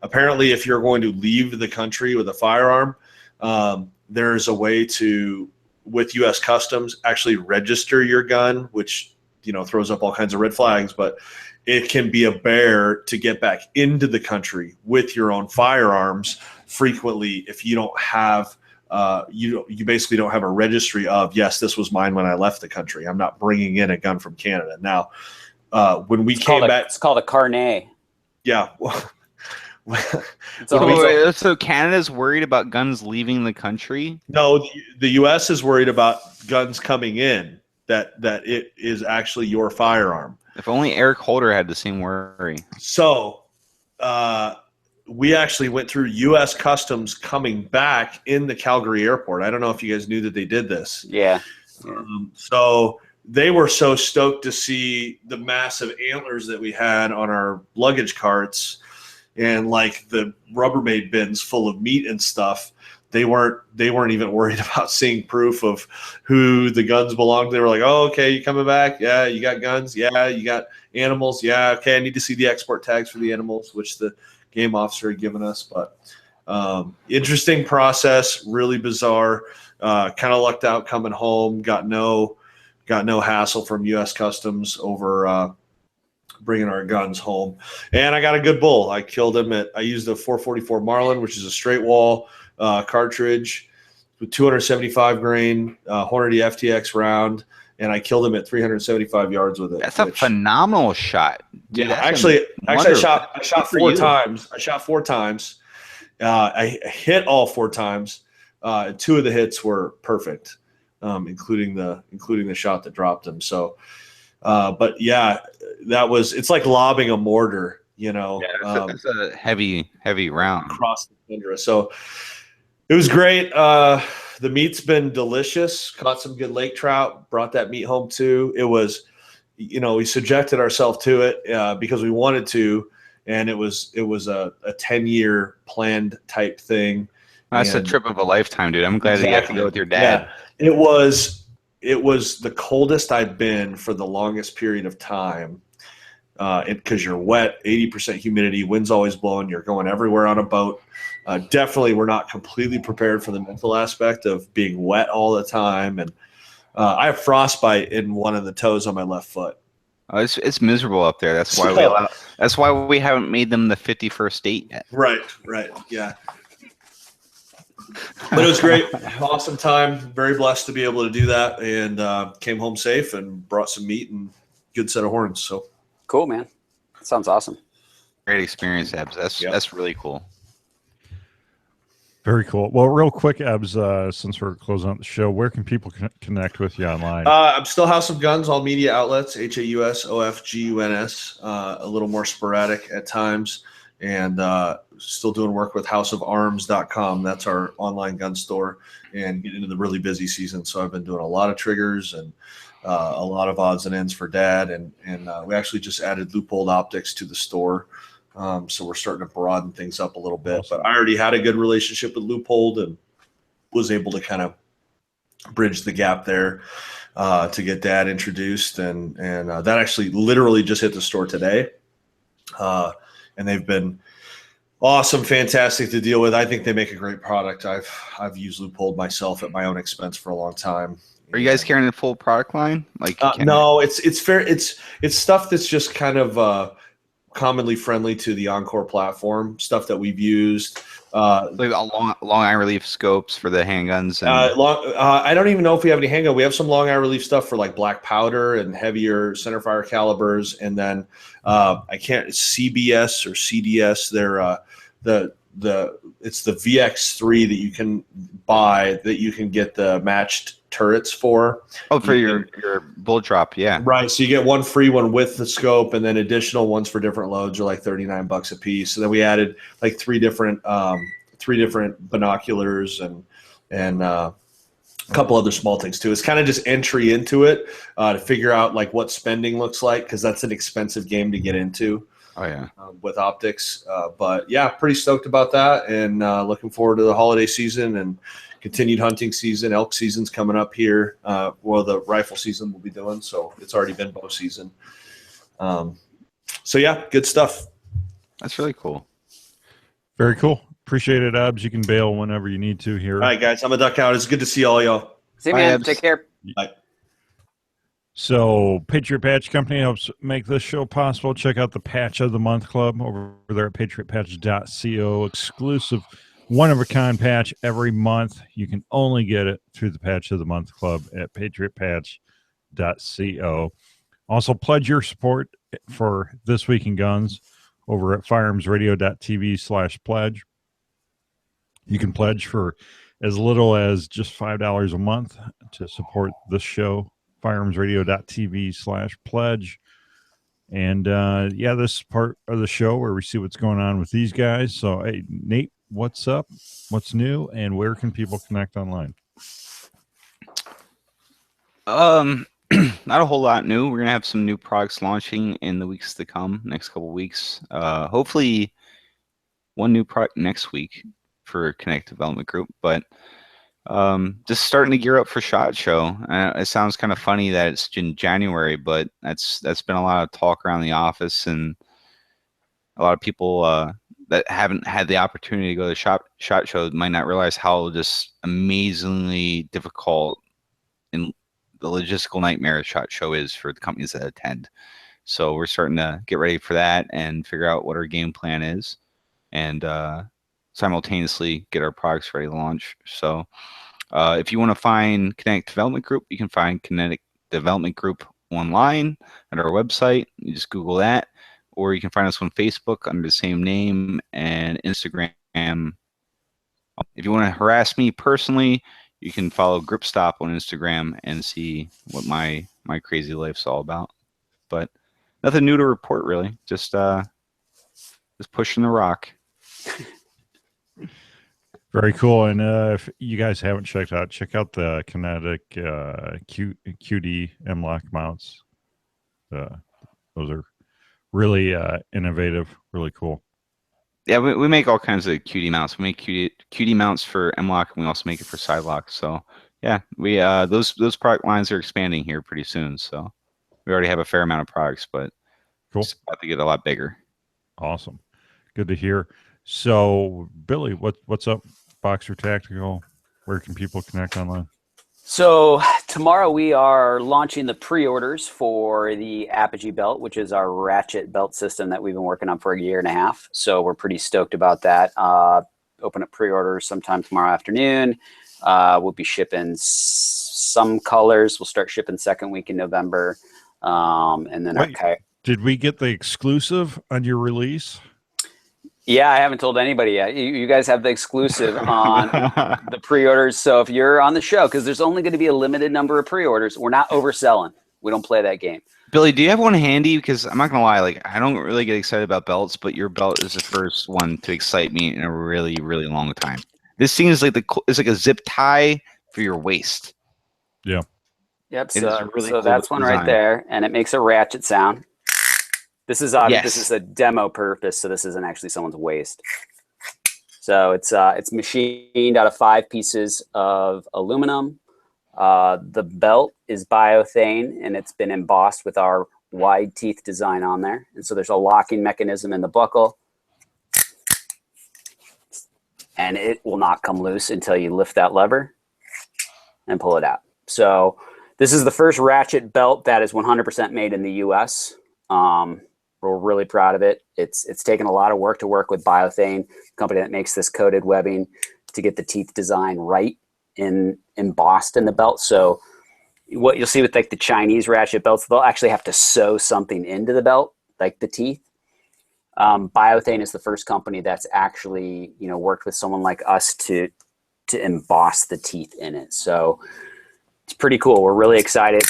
apparently if you're going to leave the country with a firearm, there's a way to, with U.S. Customs, actually register your gun, which throws up all kinds of red flags, but it can be a bear to get back into the country with your own firearms frequently if you don't have you basically don't have a registry of, yes, this was mine when I left the country. I'm not bringing in a gun from Canada. Now, when we came back, it's called a carnet. Yeah. So Canada's worried about guns leaving the country? No, the U.S. is worried about guns coming in, that it is actually your firearm. If only Eric Holder had the same worry. So we actually went through U.S. Customs coming back in the Calgary airport. I don't know if you guys knew that they did this. Yeah. So they were so stoked to see the massive antlers that we had on our luggage carts and like the Rubbermaid bins full of meat and stuff, they weren't even worried about seeing proof of who the guns belonged to. They were like, oh, okay, you coming back? Yeah, you got guns? Yeah, you got animals? Yeah, okay, I need to see the export tags for the animals, which the game officer had given us. But interesting process, really bizarre. Kind of lucked out coming home. Got no hassle from U.S. Customs over bringing our guns home, and I got a good bull. I killed him I used a 444 Marlin, which is a straight wall cartridge with 275 grain Hornady FTX round, and I killed him at 375 yards with it. That's a phenomenal shot. Dude, yeah, actually, I shot four times. I shot 4 times. I hit all 4 times. 2 of the hits were perfect, including the shot that dropped him. So. But yeah, it's like lobbing a mortar, you know. Yeah, it's a heavy round across the tundra. So it was great. The meat's been delicious. Caught some good lake trout. Brought that meat home too. It was, we subjected ourselves to it because we wanted to, and it was a 10-year planned type thing. That's a trip of a lifetime, dude. I'm glad that you got to go with your dad. Yeah, it was the coldest I've been for the longest period of time because you're wet, 80% humidity, wind's always blowing, you're going everywhere on a boat. Definitely we're not completely prepared for the mental aspect of being wet all the time. And I have frostbite in one of the toes on my left foot. It's miserable up there. That's why we haven't made them the 51st state yet. Right, yeah. But it was great. Awesome time. Very blessed to be able to do that, and came home safe and brought some meat and good set of horns. So cool, man. That sounds awesome. Great experience, Ebbs. That's really cool. Very cool. Well, real quick, Ebbs, since we're closing out the show, where can people connect with you online? I'm still House of Guns, all media outlets, HAUSOFGUNS, a little more sporadic at times. And still doing work with houseofarms.com. That's our online gun store, and getting into the really busy season. So I've been doing a lot of triggers and a lot of odds and ends for Dad. And we actually just added Loophole Optics to the store. So we're starting to broaden things up a little bit. Awesome. But I already had a good relationship with Loophole and was able to kind of bridge the gap there to get Dad introduced. And that actually literally just hit the store today. And they've been awesome, fantastic to deal with. I think they make a great product. I've used Loophole myself at my own expense for a long time. Are you guys carrying the full product line? No, it's fair. It's stuff that's just kind of commonly friendly to the Encore platform. Stuff that we've used. Like long eye relief scopes for the handguns. I don't even know if we have any handgun. We have some long eye relief stuff for like black powder and heavier centerfire calibers, and then CBS or CDS. They're it's the VX3 that you can buy that you can get the matched turrets for. Oh, for your bull drop, yeah. Right. So you get one free one with the scope, and then additional ones for different loads are like $39 a piece. So then we added like three different binoculars and a couple other small things too. It's kind of just entry into it to figure out like what spending looks like, because that's an expensive game to get into. Oh yeah, with optics. But yeah, pretty stoked about that, and looking forward to the holiday season and continued hunting season. Elk season's coming up here. Well, the rifle season we'll be doing, so it's already been bow season. So yeah, good stuff. That's really cool. Very cool. Appreciate it, Abs. You can bail whenever you need to here. All right, guys. I'm a duck out. It's good to see all y'all. See you, man. Take care. Bye. So Patriot Patch Company helps make this show possible. Check out the Patch of the Month Club over there at patriotpatch.co. Exclusive one-of-a-kind patch every month. You can only get it through the Patch of the Month Club at patriotpatch.co. Also, pledge your support for This Week in Guns over at firearmsradio.tv/pledge. You can pledge for as little as just $5 a month to support this show. firearmsradio.tv/pledge. And this is part of the show where we see what's going on with these guys. So, hey, Nate, what's up? What's new? And where can people connect online? Not a whole lot new. We're gonna have some new products launching in the weeks to come, next couple weeks. Hopefully, one new product next week for Kinetic Development Group, but just starting to gear up for SHOT Show. It sounds kind of funny that it's in January, but that's been a lot of talk around the office, and a lot of people that haven't had the opportunity to go to SHOT Show might not realize how just amazingly difficult and the logistical nightmare SHOT Show is for the companies that attend. So we're starting to get ready for that and figure out what our game plan is, and simultaneously get our products ready to launch. So if you want to find Kinetic Development Group, you can find Kinetic Development Group online at our website. You just Google that, or you can find us on Facebook under the same name, and Instagram. If you want to harass me personally, you can follow Gripstop on Instagram and see what my crazy life's all about. But nothing new to report, really. Just pushing the rock. Very cool. And if you guys haven't check out the Kinetic QD M-Lock mounts. Those are really innovative, really cool. Yeah, we make all kinds of QD mounts. We make QD mounts for M-Lock, and we also make it for side lock. So yeah, we those product lines are expanding here pretty soon. So we already have a fair amount of products, but cool. It's about to get a lot bigger. Awesome, good to hear. So Billy, what's up? Boxer Tactical. Where can people connect online? So tomorrow we are launching the pre-orders for the Apogee belt, which is our ratchet belt system that we've been working on for a year and a half. So we're pretty stoked about that. Open up pre-orders sometime tomorrow afternoon. We'll be shipping some colors. We'll start shipping second week in November. And then did we get the exclusive on your release? Yeah, I haven't told anybody yet. You guys have the exclusive on the pre-orders. So if you're on the show, because there's only going to be a limited number of pre-orders, we're not overselling. We don't play that game. Billy, do you have one handy? Because I'm not going to lie, like I don't really get excited about belts, but your belt is the first one to excite me in a really, really long time. This thing is like it's like a zip tie for your waist. Yeah. Yep. It So, really so cool that's one design right there, and it makes a ratchet sound. This is Yes. This is a demo purpose, so this isn't actually someone's waist. So it's machined out of 5 pieces of aluminum. The belt is biothane, and it's been embossed with our wide teeth design on there. And so there's a locking mechanism in the buckle, and it will not come loose until you lift that lever and pull it out. So this is the first ratchet belt that is 100% made in the U.S. We're really proud of it. It's taken a lot of work to work with Biothane, company that makes this coated webbing, to get the teeth design right embossed in the belt. So what you'll see with like the Chinese ratchet belts, they'll actually have to sew something into the belt, like the teeth. Biothane is the first company that's actually, worked with someone like us to emboss the teeth in it. So it's pretty cool. We're really excited.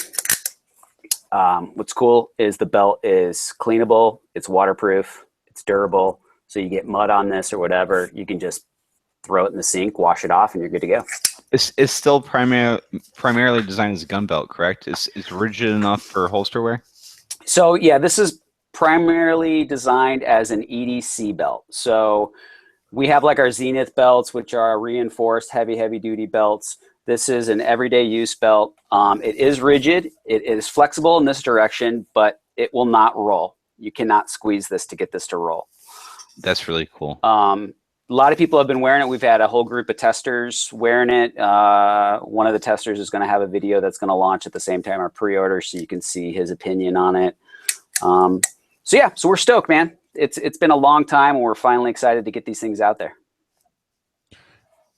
What's cool is the belt is cleanable, it's waterproof, it's durable. So you get mud on this or whatever, you can just throw it in the sink, wash it off, and you're good to go. It's still primarily designed as a gun belt, correct? It's rigid enough for holster wear? So yeah, this is primarily designed as an EDC belt. So we have like our Zenith belts, which are reinforced heavy duty belts. This is an everyday use belt. It is rigid. It is flexible in this direction, but it will not roll. You cannot squeeze this to get this to roll. That's really cool. A lot of people have been wearing it. We've had a whole group of testers wearing it. One of the testers is going to have a video that's going to launch at the same time our pre-order, so you can see his opinion on it. So we're stoked, man. It's been a long time, and we're finally excited to get these things out there.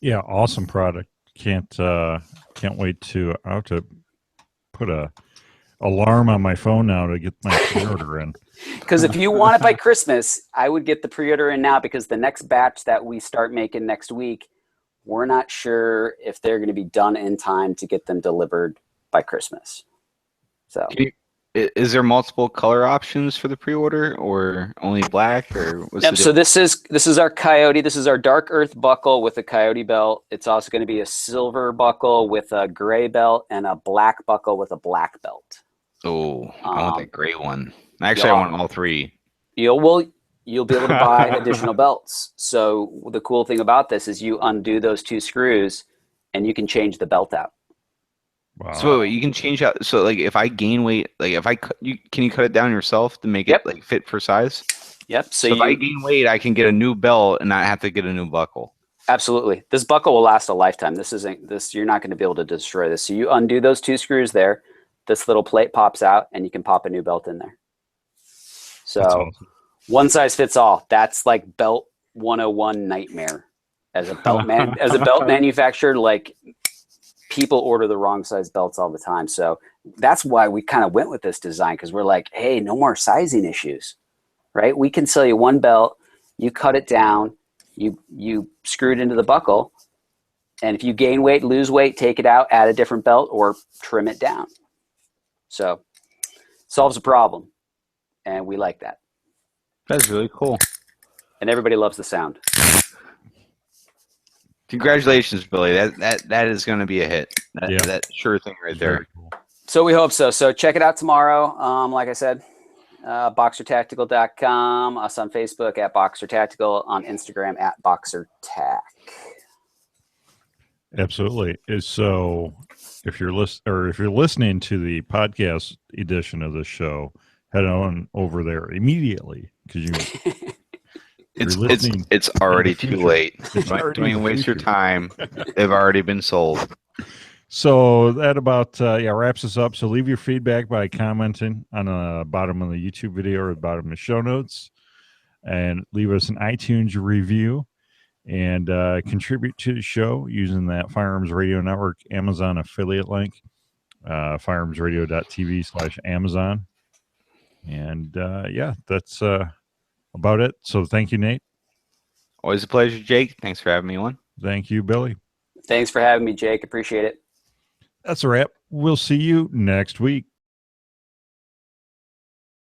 Yeah, awesome product. Can't wait to. I have to put a alarm on my phone now to get my pre-order in. Because if you want it by Christmas, I would get the pre-order in now, because the next batch that we start making next week, we're not sure if they're going to be done in time to get them delivered by Christmas. So is there multiple color options for the pre-order, or only black, or what's Yep, so this is our Coyote. This is our dark earth buckle with a Coyote belt. It's also going to be a silver buckle with a gray belt and a black buckle with a black belt. Oh, I want that gray one. Actually, I want all 3. You you'll be able to buy additional belts. So the cool thing about this is you undo those 2 screws and you can change the belt out. Wow. So wait, you can change out. So like if I gain weight, like if I cut, can you cut it down yourself to make Yep. it like fit for size? Yep. So if I gain weight, I can get a new belt and not have to get a new buckle. Absolutely. This buckle will last a lifetime. You're not going to be able to destroy this. So you undo those 2 screws there. This little plate pops out and you can pop a new belt in there. So awesome. One size fits all. That's like belt 101 nightmare. As a belt manufacturer, like people order the wrong size belts all the time. So that's why we kind of went with this design, because we're like, hey, no more sizing issues, right? We can sell you one belt, you cut it down, you screw it into the buckle, and if you gain weight, lose weight, take it out, add a different belt, or trim it down. So solves a problem, and we like that. That's really cool. And everybody loves the sound. Congratulations, Billy. That is going to be a hit. That sure thing right there. Cool. So we hope so. So check it out tomorrow. Like I said, boxertactical.com, us on Facebook at Boxer Tactical, on Instagram at Boxer Tac. Absolutely. So if you're listening to the podcast edition of the show, head on over there immediately, because it's already too late. Don't even waste your time. They've already been sold. So that about wraps us up. So leave your feedback by commenting on the bottom of the YouTube video or the bottom of the show notes, and leave us an iTunes review, and contribute to the show using that Firearms Radio Network Amazon affiliate link, firearmsradio.tv/Amazon. And that's about it. So thank you, Nate. Always a pleasure, Jake. Thanks for having me on. Thank you, Billy. Thanks for having me, Jake. Appreciate it. That's a wrap. We'll see you next week.